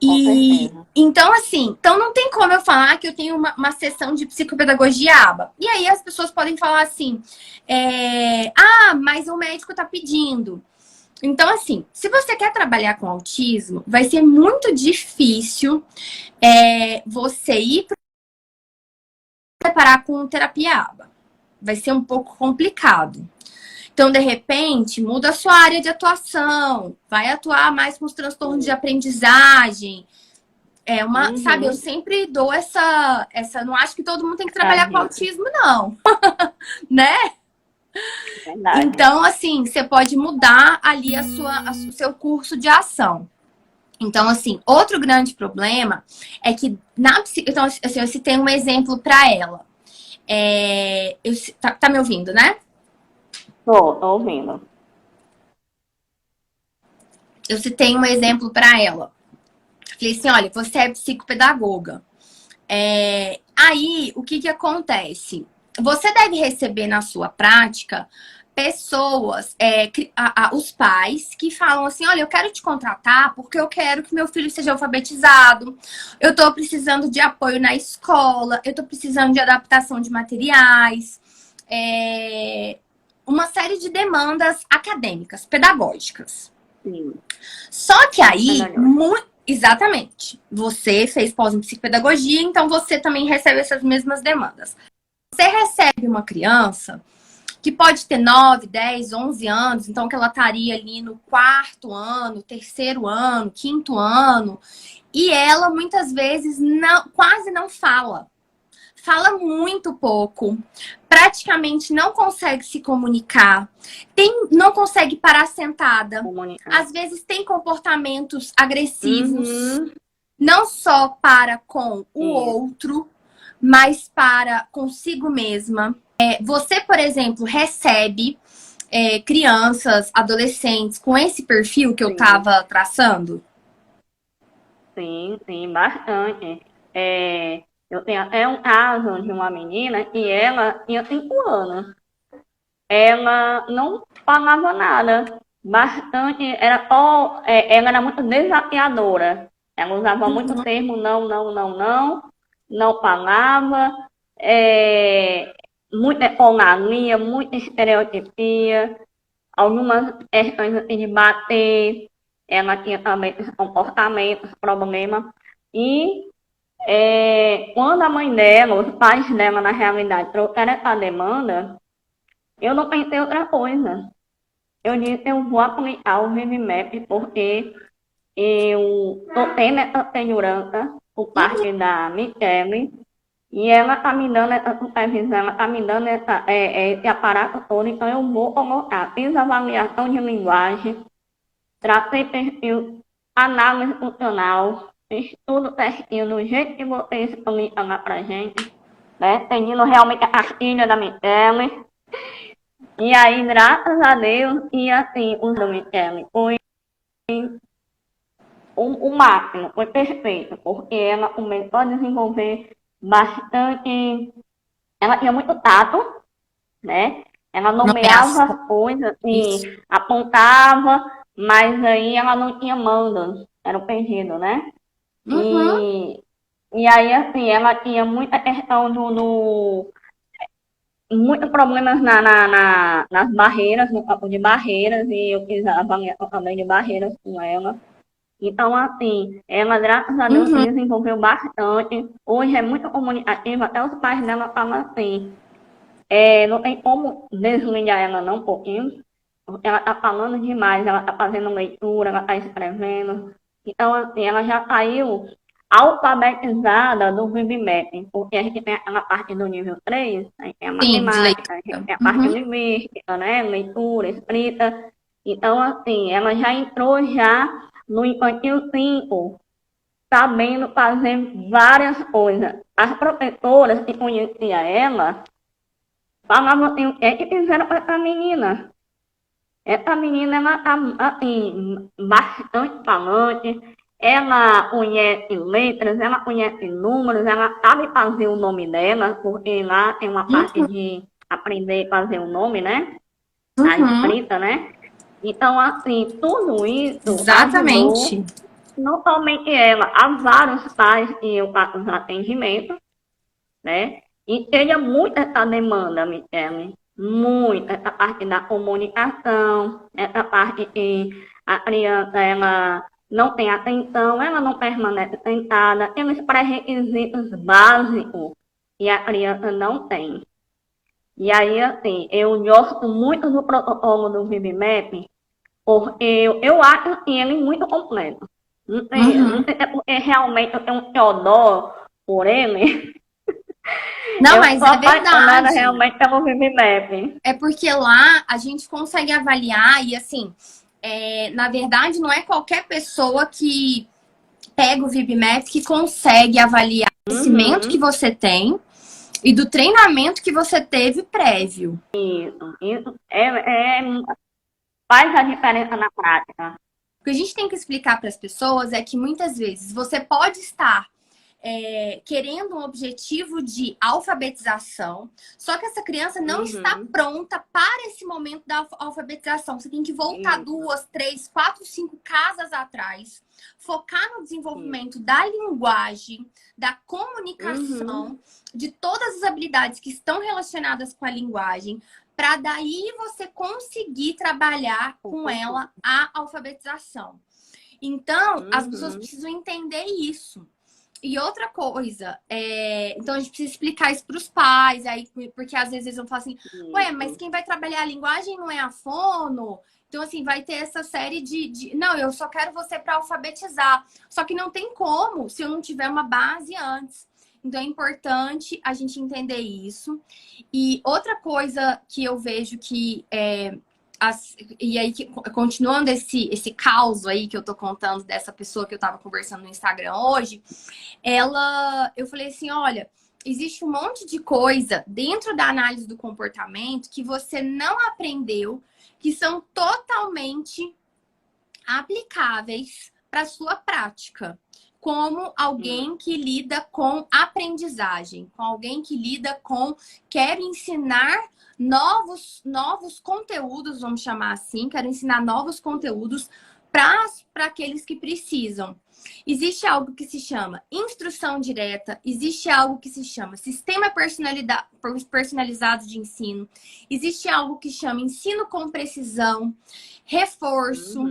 E então, assim, não tem como eu falar que eu tenho uma sessão de psicopedagogia ABA. E aí as pessoas podem falar assim, mas o médico tá pedindo. Então, assim, se você quer trabalhar com autismo, vai ser muito difícil você ir preparar com terapia ABA. Vai ser um pouco complicado. Então, de repente, muda a sua área de atuação, vai atuar mais com os transtornos de aprendizagem. Sabe, eu sempre dou essa. Não acho que todo mundo tem que trabalhar com autismo, não. Né? Verdade. Então, assim, você pode mudar ali o seu curso de ação. Então, assim, outro grande problema é que então, assim, eu citei um exemplo para ela. Tá me ouvindo, né? Tô ouvindo. Eu citei um exemplo para ela. Falei assim, olha, você é psicopedagoga. Aí, o que acontece? Você deve receber na sua prática pessoas, os pais que falam assim, olha, eu quero te contratar porque eu quero que meu filho seja alfabetizado, eu tô precisando de apoio na escola, eu tô precisando de adaptação de materiais, uma série de demandas acadêmicas, pedagógicas. Sim, Só que é aí, melhor. exatamente, você fez pós em psicopedagogia, então você também recebe essas mesmas demandas. Você recebe uma criança que pode ter 9, 10, 11 anos, então que ela estaria ali no quarto ano, terceiro ano, quinto ano, e ela muitas vezes não, quase não fala. Fala muito pouco, praticamente não consegue se comunicar, não consegue parar sentada, Comunicar. às vezes tem comportamentos agressivos, Uhum, não só para com o isso. outro, mas para consigo mesma. Você, por exemplo, recebe crianças, adolescentes com esse perfil que eu Sim, estava traçando? sim, bastante. É, eu tenho até um caso de uma menina e ela tinha 5 anos. Ela não falava nada. Bastante, ela era muito desafiadora. Ela usava muito termo não falava, muita economia, muita estereotipia, algumas questões assim, de bater, ela tinha também esse comportamento, esse problema. E quando a mãe dela, os pais dela, na realidade, trouxeram essa demanda, eu não pensei em outra coisa. Eu disse, eu vou aplicar o VivMap porque eu tô tendo essa segurança por Uhum. parte da Michelle e ela tá me dando essa supervisão, ela tá me dando esse aparato todo, então eu vou colocar. Fiz avaliação de linguagem, tracei perfil, análise funcional, fiz tudo certinho, do jeito que vocês explicam lá pra gente, né? Seguindo realmente a cartilha da Michelle. E aí, graças a Deus, e assim, o do Michele foi o máximo, foi perfeito, porque ela começou a desenvolver bastante. Ela tinha muito tato, né? Ela nomeava Nomeação. as coisas Isso. e apontava, mas aí ela não tinha mandas, era o perdido, né? Uhum. E aí, assim, ela tinha muita questão muitos problemas nas barreiras, no campo de barreiras, e eu fiz a avaliação também de barreiras com ela. Então, assim, ela, graças a Deus, se Uhum. desenvolveu bastante. Hoje é muito comunicativa, até os pais dela falam assim, não tem como desligar ela não um pouquinho, porque ela tá falando demais, ela tá fazendo leitura, ela tá escrevendo. Então, assim, ela já saiu alfabetizada do VivMap, porque a gente tem aquela parte do nível 3, aí tem a Sim, de matemática, a gente leitura. tem a parte Uhum. linguística, né, leitura, escrita. Então, assim, ela já entrou já no infantil 5, sabendo fazer várias coisas. As professoras que conheciam ela falavam assim, o que é que fizeram com essa menina? Essa menina, ela tá, assim, bastante falante, ela conhece letras, ela conhece números, ela sabe fazer o nome dela, porque lá tem uma parte Uhum. de aprender a fazer o nome, né? A Uhum. escrita, né? Então, assim, tudo isso ajudou, Exatamente. não somente ela, há vários pais que eu faço os atendimentos, né? E teria muito essa demanda, Michele, muito, essa parte da comunicação, essa parte que a criança, ela não tem atenção, ela não permanece sentada, aqueles pré-requisitos básicos que a criança não tem. E aí, assim, eu gosto muito do protocolo do VivMap, porque eu acho que ele muito completo. Não Uhum. sei se é porque realmente eu tenho um Teodoro por ele, Não, eu mas sou é apaixonada verdade. realmente pelo VivMap. É porque lá a gente consegue avaliar e assim, na verdade, não é qualquer pessoa que pega o VibMap que consegue avaliar o conhecimento que Uhum. você tem e do treinamento que você teve prévio. Isso faz a diferença na prática. O que a gente tem que explicar para as pessoas é que muitas vezes você pode estar querendo um objetivo de alfabetização, só que essa criança não está Uhum. pronta para esse momento da alfabetização. Você tem que voltar Isso, 2, 3, 4, 5 casas atrás, focar no isso. desenvolvimento da linguagem, da Uhum. comunicação, de todas as habilidades que estão relacionadas com a linguagem, para daí você conseguir trabalhar com ela a alfabetização. Então, as pessoas precisam entender isso. E outra coisa, então a gente precisa explicar isso para os pais, aí, porque às vezes eles vão falar assim, ué, mas quem vai trabalhar a linguagem não é a fono? Então, assim, vai ter essa série não, eu só quero você para alfabetizar. Só que não tem como se eu não tiver uma base antes. Então, é importante a gente entender isso. E outra coisa que eu vejo que e aí, continuando esse caos aí que eu tô contando dessa pessoa que eu tava conversando no Instagram hoje, eu falei assim, olha, existe um monte de coisa dentro da análise do comportamento que você não aprendeu, que são totalmente aplicáveis para sua prática. Como alguém que lida com aprendizagem, com alguém que lida com quero ensinar novos conteúdos, vamos chamar assim, quero ensinar novos conteúdos para aqueles que precisam. Existe algo que se chama instrução direta, existe algo que se chama sistema personalizado de ensino, existe algo que chama ensino com precisão, reforço.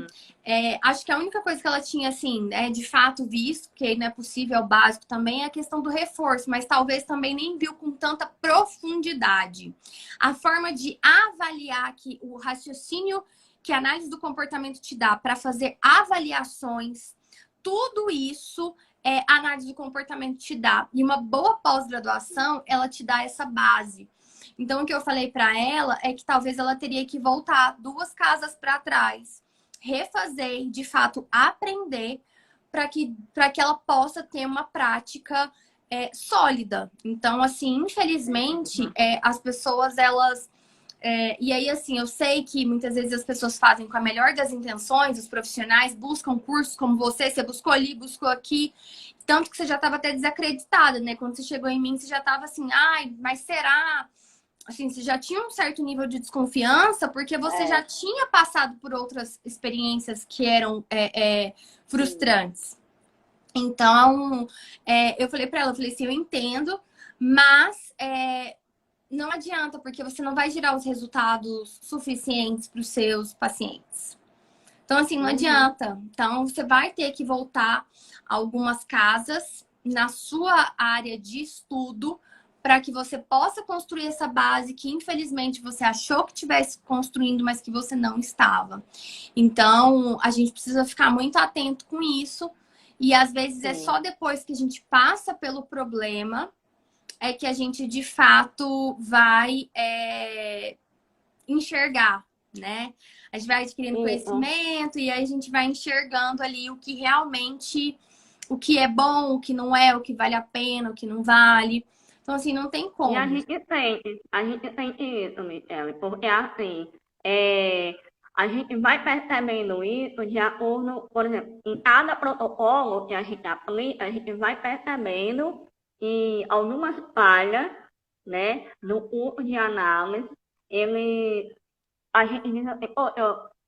Acho que a única coisa que ela tinha, assim, de fato visto, que não é possível, é o básico também, é a questão do reforço, mas talvez também nem viu com tanta profundidade. A forma de avaliar que o raciocínio que a análise do comportamento te dá para fazer avaliações, tudo isso a análise do comportamento te dá. E uma boa pós-graduação, ela te dá essa base. Então, o que eu falei para ela é que talvez ela teria que voltar 2 casas para trás, refazer e, de fato, aprender para que ela possa ter uma prática sólida. Então, assim, infelizmente, as pessoas, elas... e aí, assim, eu sei que muitas vezes as pessoas fazem com a melhor das intenções, os profissionais buscam cursos como você buscou ali, buscou aqui, tanto que você já estava até desacreditada, né? Quando você chegou em mim, você já estava assim, ai, mas será? Assim, você já tinha um certo nível de desconfiança, porque você já tinha passado por outras experiências que eram frustrantes. Então, eu falei para ela, eu falei assim, eu entendo, mas... não adianta, porque você não vai gerar os resultados suficientes para os seus pacientes. Então, assim, não adianta. Então, você vai ter que voltar a algumas casas na sua área de estudo para que você possa construir essa base que, infelizmente, você achou que estivesse construindo, mas que você não estava. Então, a gente precisa ficar muito atento com isso. E, às vezes, é só depois que a gente passa pelo problema é que a gente, de fato, vai enxergar, né? A gente vai adquirindo conhecimento e aí a gente vai enxergando ali o que realmente, o que é bom, o que não é, o que vale a pena, o que não vale. Então, assim, não tem como. E a gente sente isso, Michele, porque assim, a gente vai percebendo isso de acordo, por exemplo, em cada protocolo que a gente aplica, a gente vai percebendo e algumas falhas, né, no curso de análise, a gente diz assim, pô,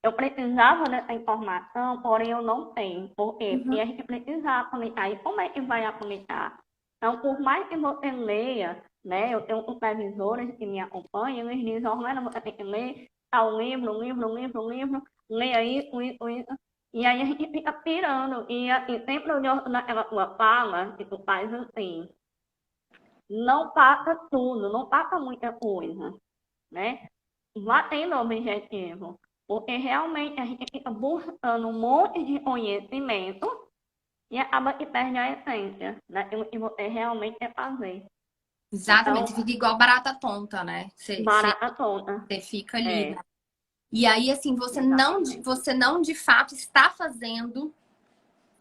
eu precisava dessa informação, porém eu não tenho. Por quê? Porque a gente precisa aplicar. E como é que vai aplicar? Então, por mais que você leia, né, eu tenho supervisores que me acompanham, eles dizem, Orlando, você tem que ler tal livro, leia isso. E aí a gente fica pirando. E assim, sempre naquela tua fala, que tu faz assim, não passa tudo, não passa muita coisa, né? Vá tendo objetivo, porque realmente a gente fica buscando um monte de conhecimento e acaba que perde a essência daquilo que você realmente quer fazer. Exatamente, então, fica igual barata tonta, né? Barata tonta. Você fica ali, né? E aí, assim, você não de fato está fazendo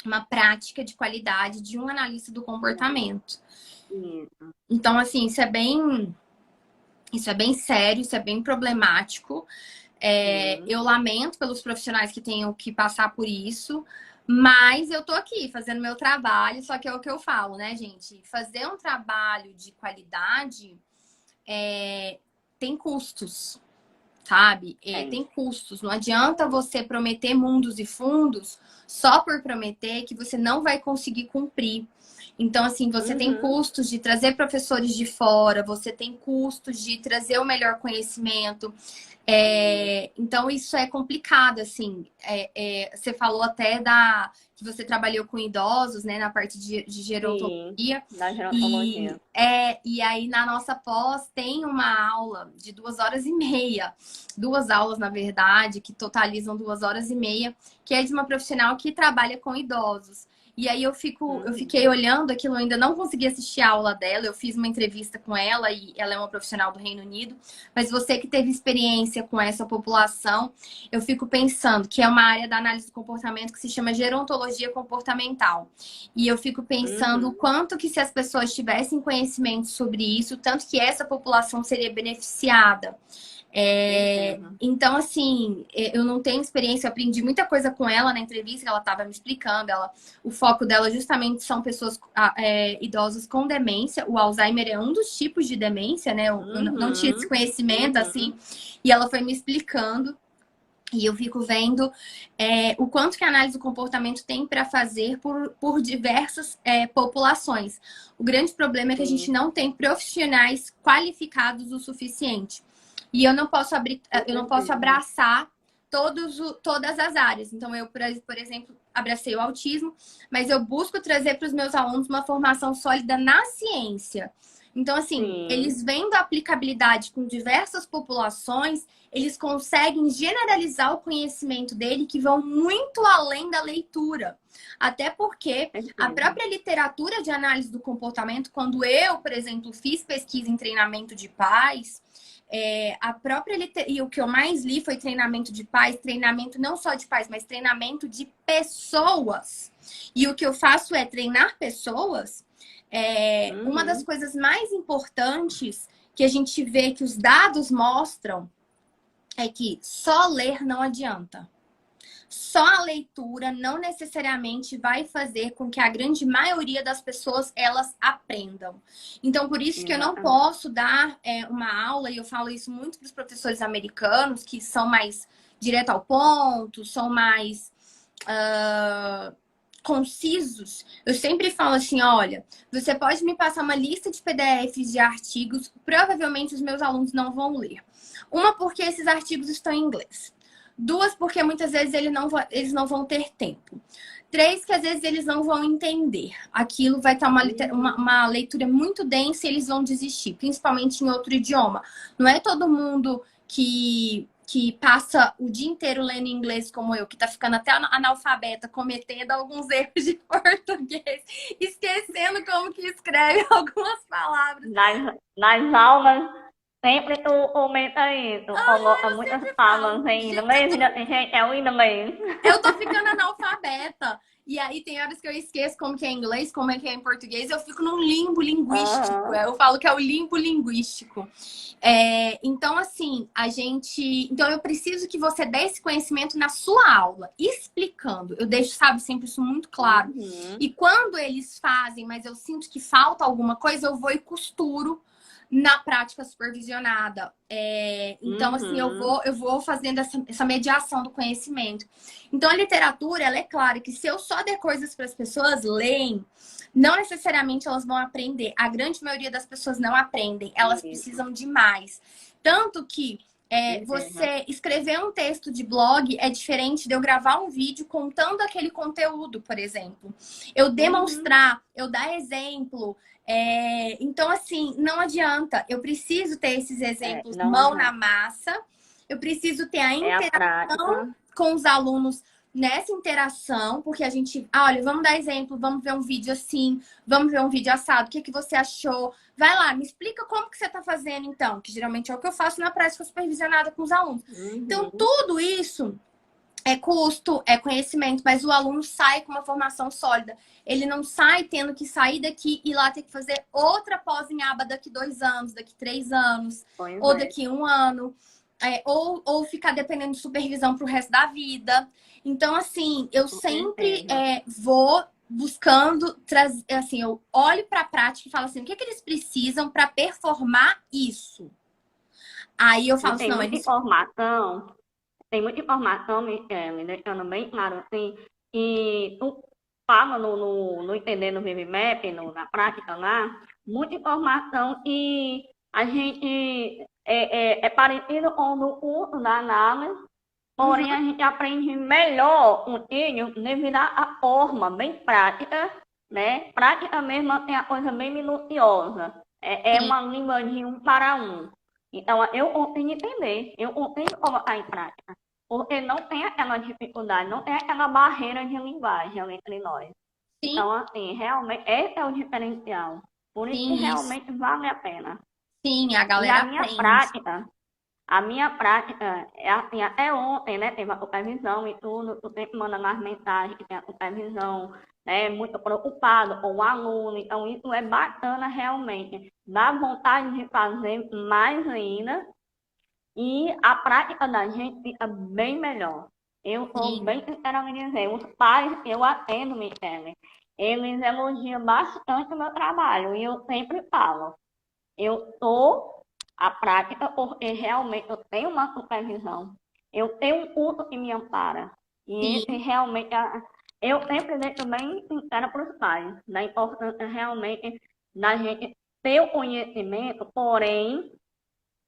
uma prática de qualidade de um analista do comportamento. Então, assim, isso é bem sério, isso é bem problemático. Eu lamento pelos profissionais que tenham que passar por isso, mas eu tô aqui fazendo meu trabalho, só que é o que eu falo, né, gente? Fazer um trabalho de qualidade tem custos, sabe? Tem custos. Não adianta você prometer mundos e fundos só por prometer que você não vai conseguir cumprir. Então, assim, você tem Uhum. custos de trazer professores de fora, você tem custos de trazer o melhor conhecimento. Então, isso é complicado, assim. Você falou até que você trabalhou com idosos, né, na parte de Sim, gerontologia. da E, gerontologia. e aí, na nossa pós, tem uma aula de 2 horas e meia. 2 aulas, na verdade, que totalizam 2 horas e meia, que é de uma profissional que trabalha com idosos. E aí eu Uhum. fiquei olhando aquilo, eu ainda não consegui assistir a aula dela. Eu fiz uma entrevista com ela e ela é uma profissional do Reino Unido. Mas você que teve experiência com essa população, eu fico pensando que é uma área da análise do comportamento que se chama gerontologia comportamental. E eu fico pensando o Uhum. quanto que se as pessoas tivessem conhecimento sobre isso, tanto que essa população seria beneficiada. Certeza. Então, assim, eu não tenho experiência, eu aprendi muita coisa com ela na entrevista que ela estava me explicando. O foco dela justamente são pessoas idosas com demência. O Alzheimer é um dos tipos de demência, né? Eu não tinha esse Uhum. conhecimento, assim, Uhum. e ela foi me explicando. E eu fico vendo o quanto que a análise do comportamento tem para fazer por diversas populações. O grande problema é que a gente Sim, não tem profissionais qualificados o suficiente. E com eu não posso certeza. abraçar todas as áreas. Então, eu, por exemplo, abracei o autismo, mas eu busco trazer para os meus alunos uma formação sólida na ciência. Então, assim, Sim, eles vendo a aplicabilidade com diversas populações, eles conseguem generalizar o conhecimento dele, que vão muito além da leitura. Até porque a certeza. própria literatura de análise do comportamento, quando eu, por exemplo, fiz pesquisa em treinamento de pais, e o que eu mais li foi treinamento de pais, treinamento não só de pais, mas treinamento de pessoas. E o que eu faço é treinar pessoas. Uma das Uhum. coisas mais importantes que a gente vê que os dados mostram é que só ler não adianta. Só a leitura não necessariamente vai fazer com que a grande maioria das pessoas elas aprendam. Então, por isso que eu não Exatamente. posso dar uma aula, e eu falo isso muito para os professores americanos, que são mais direto ao ponto, são mais concisos. Eu sempre falo assim: olha, você pode me passar uma lista de PDFs de artigos, provavelmente os meus alunos não vão ler. Uma, porque esses artigos estão em inglês. Duas, porque muitas vezes eles não vão ter tempo. Três, que às vezes eles não vão entender. Aquilo vai estar Uhum. uma leitura muito densa e eles vão desistir, principalmente em outro idioma. Não é todo mundo que passa o dia inteiro lendo inglês como eu, que tá ficando até analfabeta, cometendo alguns erros de português, esquecendo como que escreve algumas palavras. Nas aulas, sempre tu comenta isso, coloca Eu muitas sempre falo, palavras em gente, inglês, ainda tem gente, é o inglês. eu tô ficando analfabeta. E aí tem horas que eu esqueço como que é em inglês, como é que é em português, eu fico num limbo linguístico. Aham. Eu falo que é o limbo linguístico. Então, assim, a gente. Então, eu preciso que você dê esse conhecimento na sua aula, explicando. Eu deixo, sabe, sempre isso muito claro. Uhum. E quando eles fazem, mas eu sinto que falta alguma coisa, eu vou e costuro na prática supervisionada. Então, assim, Uhum. eu vou fazendo essa mediação do conhecimento. Então, a literatura, ela é clara que se eu só der coisas para as pessoas lerem, não necessariamente elas vão aprender. A grande maioria das pessoas não aprendem, elas Isso, precisam de mais. Tanto que certeza. você escrever um texto de blog é diferente de eu gravar um vídeo contando aquele conteúdo, por exemplo. Eu Uhum. demonstrar, eu dar exemplo. Então, assim, não adianta. Eu preciso ter esses É, exemplos não mão na adianta. massa. Eu preciso ter a É a interação prática. com os alunos nessa interação, porque a gente, olha, vamos dar exemplo, vamos ver um vídeo assim, vamos ver um vídeo assado, o que que você achou? Vai lá, me explica como que você está fazendo então, que geralmente é o que eu faço na prática supervisionada com os alunos. Então, Uhum. tudo isso é custo, é conhecimento, mas o aluno sai com uma formação sólida. Ele não sai tendo que sair daqui e lá ter que fazer outra pós em aba daqui 2 anos, daqui 3 anos, Pois ou é, daqui 1 ano, ou ficar dependendo de supervisão para o resto da vida. Então, assim, eu com sempre certeza. vou buscando trazer, assim, eu olho para a prática e falo assim, o que, que eles precisam para performar isso? Aí eu E falo assim, não, eles tem muita informação me deixando bem claro assim, e tu fala no Entendendo ViveMap, na prática lá, muita informação e a gente é parecido com o no curso da análise, porém a gente aprende melhor um pouquinho devido à forma bem prática, né? Prática mesmo é a coisa bem minuciosa. É Sim, uma língua de um para um. Então, eu consigo entender, eu consigo colocar em prática. Porque não tem aquela dificuldade, não tem aquela barreira de linguagem entre nós. sim, Então, assim, realmente, esse é o diferencial. Por isso que sim, isso. realmente vale a pena. Sim, a E galera aprende. a minha prática é assim, até ontem, né? Teve a supervisão e tudo, tu sempre manda nas mensagens que tem a supervisão, né? Muito preocupado com o aluno, então isso é bacana realmente. Dá vontade de fazer mais ainda e a prática da gente fica bem melhor. Eu sou Sim, bem sincera em dizer, os pais que eu atendo, Michele, eles elogiam bastante o meu trabalho e eu sempre falo. Eu sou a prática porque realmente eu tenho uma supervisão. Eu tenho um curso que me ampara. E esse sim, realmente, eu sempre deixo bem sincera para os pais, da importância realmente da gente ter o conhecimento, porém,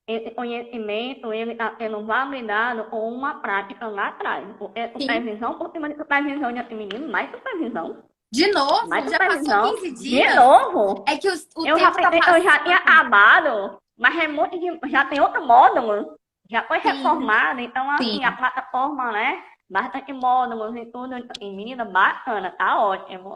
esse conhecimento ele está sendo validado com uma prática lá atrás. Porque sim. supervisão por cima de supervisão de outro menino, De mais novo? Já passou supervisão, 15 de dias? novo. É que o Eu já tempo tá pensei, eu já tinha passando. acabado, mas é muito já tem outro módulo, já foi Sim, reformado, então assim, a sim. plataforma, né? Bastante módulos e tudo, e menina, bacana, tá ótimo.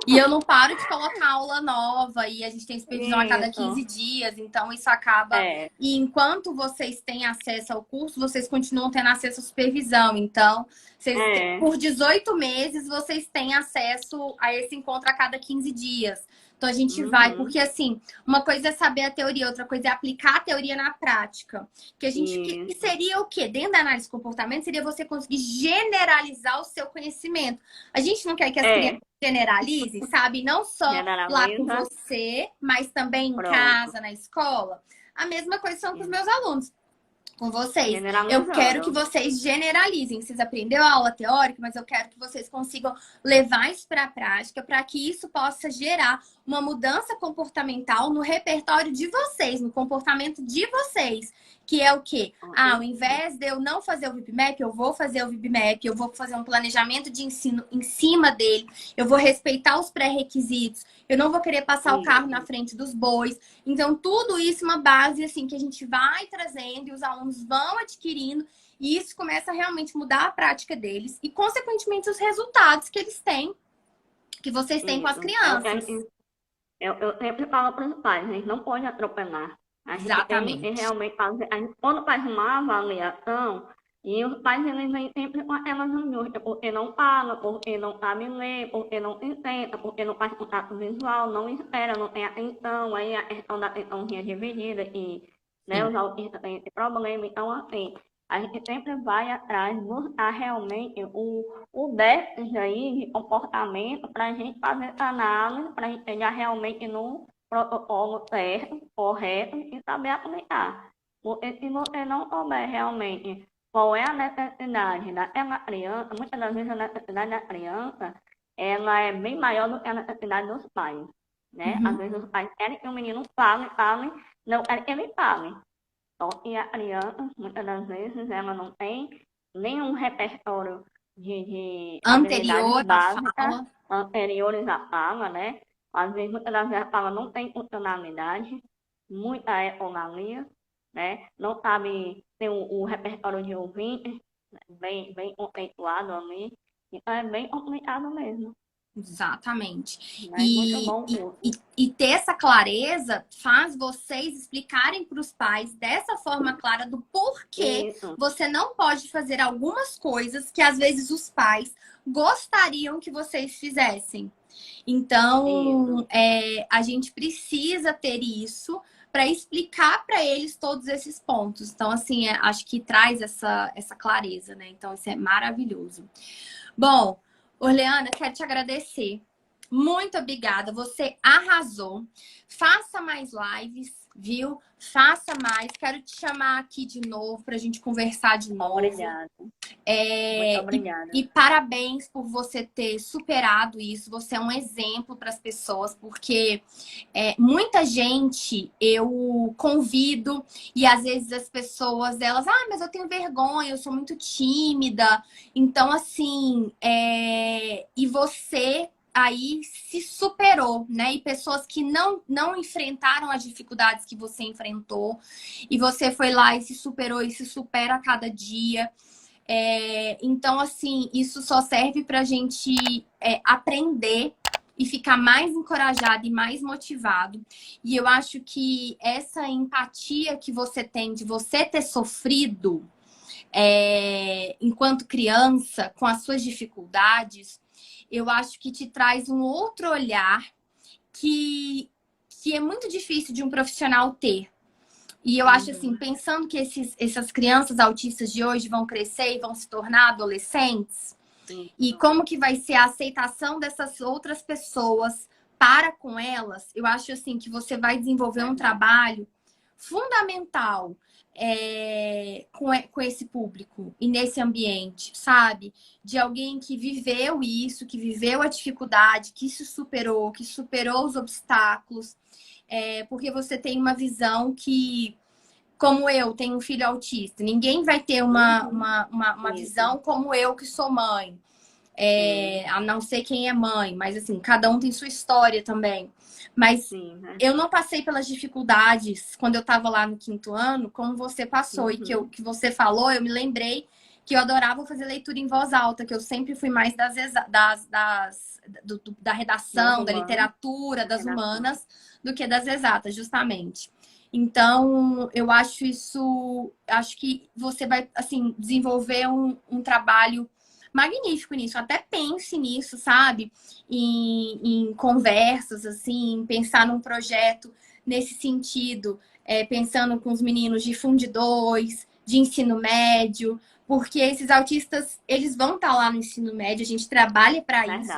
E eu não paro de colocar aula nova e a gente tem supervisão a cada 15 Isso, dias, então isso acaba. é, E enquanto vocês têm acesso ao curso, vocês continuam tendo acesso à supervisão. Então, é, por 18 meses, vocês têm acesso a esse encontro a cada 15 dias. Então a gente vai, uhum, porque assim, uma coisa é saber a teoria, outra coisa é aplicar a teoria na prática. Que isso, seria o quê? Dentro da análise de comportamento, seria você conseguir generalizar o seu conhecimento. A gente não quer que as crianças é, generalize, sabe? Não só lá com generaliza, você, mas também em pronto, casa, na escola. A mesma coisa são com os meus alunos, com vocês. Eu quero que generalizando, vocês generalizem. Vocês aprenderam a aula teórica, mas eu quero que vocês consigam levar isso para a prática para que isso possa gerar uma mudança comportamental no repertório de vocês, no comportamento de vocês. Que é o quê? Ah, ao invés de eu não fazer o VIPMAP, eu vou fazer o VIPMAP, eu vou fazer um planejamento de ensino em cima dele, eu vou respeitar os pré-requisitos, eu não vou querer passar o carro na isso, frente dos bois. Então, tudo isso é uma base assim que a gente vai trazendo e os alunos vão adquirindo, e isso começa a realmente mudar a prática deles e, consequentemente, os resultados que eles têm, que vocês têm com as isso. É o que a crianças. gente eu sempre falo para os pais, a gente não pode atropelar. A gente tem que Exatamente. realmente fazer, a gente, quando faz uma avaliação, e os pais eles vêm sempre com aquelas angústias, porque não fala, porque não sabe ler, porque não entende, porque não faz contato visual, não espera, não tem atenção, aí a questão da atençãozinha dividida, e né, Sim. os autistas têm esse problema, então assim, a gente sempre vai atrás, buscar realmente o déficit aí de comportamento para a gente fazer essa análise, para a gente chegar realmente no protocolo certo, correto e saber aplicar. Porque se você não souber realmente qual é a necessidade daquela criança, muitas das vezes a necessidade da criança, ela é bem maior do que a necessidade dos pais, né? Às Uhum. vezes os pais querem que o menino fale, não querem que ele fale. Só que a criança, muitas das vezes, ela não tem nenhum repertório de habilidades Anterior à básicas fala. anteriores à fala, né? Às vezes, muitas das vezes, a fala não tem funcionalidade, muita é oralidade, né? Não sabe ter o repertório de ouvinte bem conceituado ali. Então, é bem complicado mesmo. Exatamente. Mas muito bom o curso. E ter essa clareza faz vocês explicarem para os pais dessa forma clara do porquê Isso, você não pode fazer algumas coisas que às vezes os pais gostariam que vocês fizessem. isso. Então, a gente precisa ter isso para explicar para eles todos esses pontos. Então, assim, acho que traz essa clareza, né? Então, isso é maravilhoso. Bom, Orleana, quero te agradecer. Muito obrigada, você arrasou. Faça mais lives. viu? Faça mais. Quero te chamar aqui de novo para a gente conversar de novo. Obrigada. Muito obrigada. E parabéns por você ter superado isso. Você é um exemplo para as pessoas, porque muita gente eu convido e às vezes as pessoas, elas, mas eu tenho vergonha, eu sou muito tímida. Então, assim, e você aí se superou, né? E pessoas que não enfrentaram as dificuldades que você enfrentou, e você foi lá e se superou e se supera a cada dia. Então, assim, isso só serve para a gente aprender e ficar mais encorajado e mais motivado. E eu acho que essa empatia que você tem de você ter sofrido enquanto criança, com as suas dificuldades, eu acho que te traz um outro olhar que é muito difícil de um profissional ter. E eu acho assim, pensando que essas crianças autistas de hoje vão crescer e vão se tornar adolescentes, e como que vai ser a aceitação dessas outras pessoas para com elas, eu acho assim que você vai desenvolver um trabalho fundamental com esse público e nesse ambiente, sabe? De alguém que viveu isso, que viveu a dificuldade, que se superou, que superou os obstáculos. Porque você tem uma visão que, como eu, tenho um filho autista, ninguém vai ter uma visão como eu, que sou mãe. A não ser quem é mãe, mas assim, cada um tem sua história também. Mas eu não passei pelas dificuldades quando eu estava lá no 5º ano, como você passou. E que você falou, eu me lembrei que eu adorava fazer leitura em voz alta, que eu sempre fui mais da redação, da literatura, das humanas, do que das exatas, justamente. Então, eu acho que você vai, assim, desenvolver um trabalho magnífico nisso. Até pense nisso, sabe? Em conversas, assim, em pensar num projeto nesse sentido, pensando com os meninos de Fundo 2, de ensino médio, porque esses autistas, eles vão estar lá no ensino médio, a gente trabalha para isso,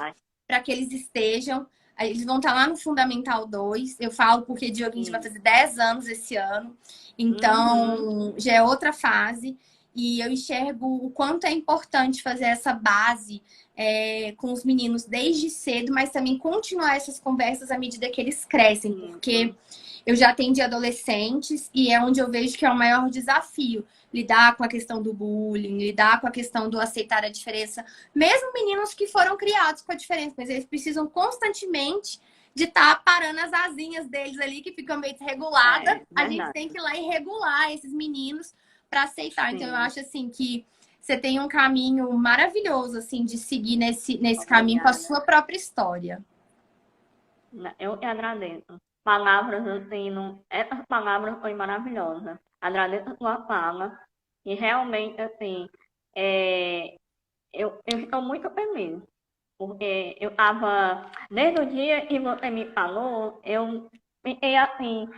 para que eles estejam. Eles vão estar lá no Fundamental 2. Eu falo porque Dioguinho vai fazer 10 anos esse ano. Então, já é outra fase. E eu enxergo o quanto é importante fazer essa base com os meninos desde cedo, mas também continuar essas conversas à medida que eles crescem. Porque eu já atendi adolescentes e é onde eu vejo que é o maior desafio. Lidar com a questão do bullying, lidar com a questão do aceitar a diferença. Mesmo meninos que foram criados com a diferença, mas eles precisam constantemente de estar parando as asinhas deles ali, que ficam meio desreguladas. A gente tem que ir lá e regular esses meninos para aceitar. Então, eu acho assim que você tem um caminho maravilhoso assim de seguir nesse caminho com a sua própria história. Eu que agradeço. Palavras assim, essas palavras foi maravilhosa. Agradeço a sua fala. E realmente, assim, eu estou muito feliz. Porque eu estava, desde o dia que você me falou, eu fiquei assim,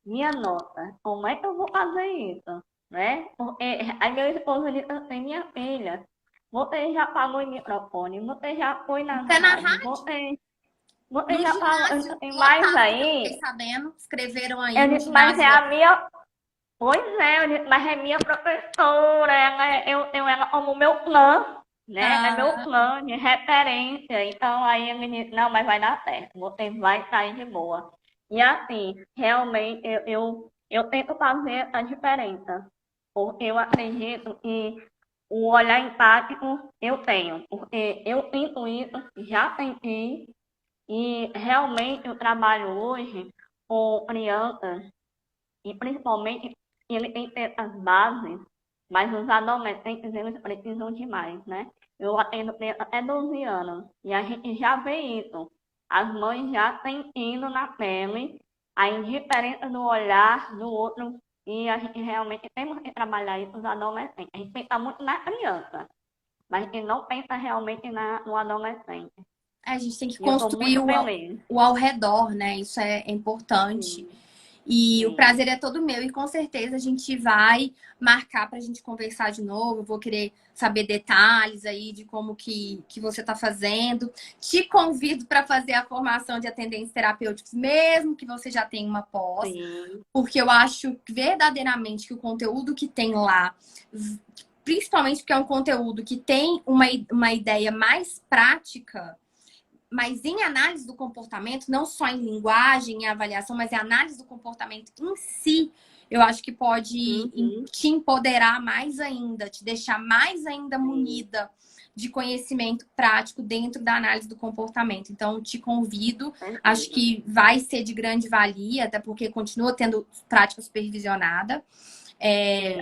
minha nota, como é que eu vou fazer isso? Né? Porque aí meu esposo disse assim, minha filha, você já falou em microfone, você já foi na rádio, você já falou, mais aí. Fiquei sabendo, escreveram aí. Eu disse, mas é a minha. Pois é, eu disse, mas é minha professora, eu ela como meu plano, né? É meu plano de referência. Então aí ele disse, não, mas vai dar certo, você vai sair de boa. E assim, realmente eu tento fazer a diferença. Porque eu acredito que o olhar empático eu tenho. Porque eu sinto isso, já senti. E realmente eu trabalho hoje com crianças, e principalmente ele tem as bases, mas os adolescentes eles precisam de mais, né? Eu atendo até 12 anos e a gente já vê isso. As mães já sentindo na pele a indiferença do olhar do outro e a gente realmente temos que trabalhar isso nos adolescentes. A gente pensa muito na criança, mas a gente não pensa realmente no adolescente. A gente tem que construir o ao redor, né? Isso é importante. E o sim. prazer é todo meu e com certeza a gente vai marcar para a gente conversar de novo. Eu vou querer saber detalhes aí de como que você está fazendo. Te convido para fazer a formação de atendentes terapêuticos, mesmo que você já tenha uma pós, Sim, porque eu acho verdadeiramente que o conteúdo que tem lá, principalmente porque é um conteúdo que tem uma ideia mais prática, mas em análise do comportamento, não só em linguagem e avaliação, mas em análise do comportamento em si, eu acho que pode uhum, te empoderar mais ainda, te deixar mais ainda sim, munida de conhecimento prático dentro da análise do comportamento. Então, te convido, com acho certeza. que vai ser de grande valia, até porque continua tendo prática supervisionada.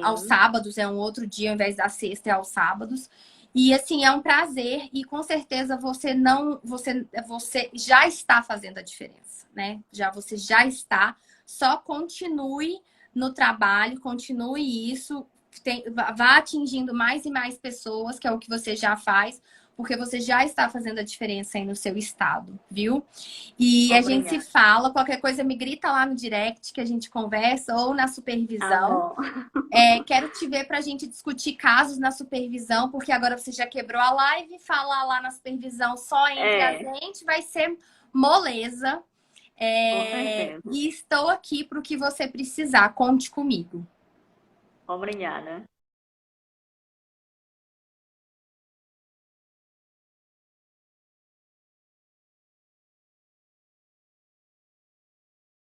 Aos Sim, sábados, é um outro dia, ao invés da sexta, é aos sábados. E assim, é um prazer e com certeza você já está fazendo a diferença, né? Você já está, só continue no trabalho, continue isso, vá atingindo mais e mais pessoas, que é o que você já faz, porque você já está fazendo a diferença aí no seu estado, viu? E a gente se obrigada. fala, qualquer coisa me grita lá no direct que a gente conversa ou na Tá supervisão. bom. Quero te ver para a gente discutir casos na supervisão, porque agora você já quebrou a live, falar lá na supervisão só entre a É, gente vai ser moleza. com certeza. E estou aqui para o que você precisar. Conte comigo. Obrigada.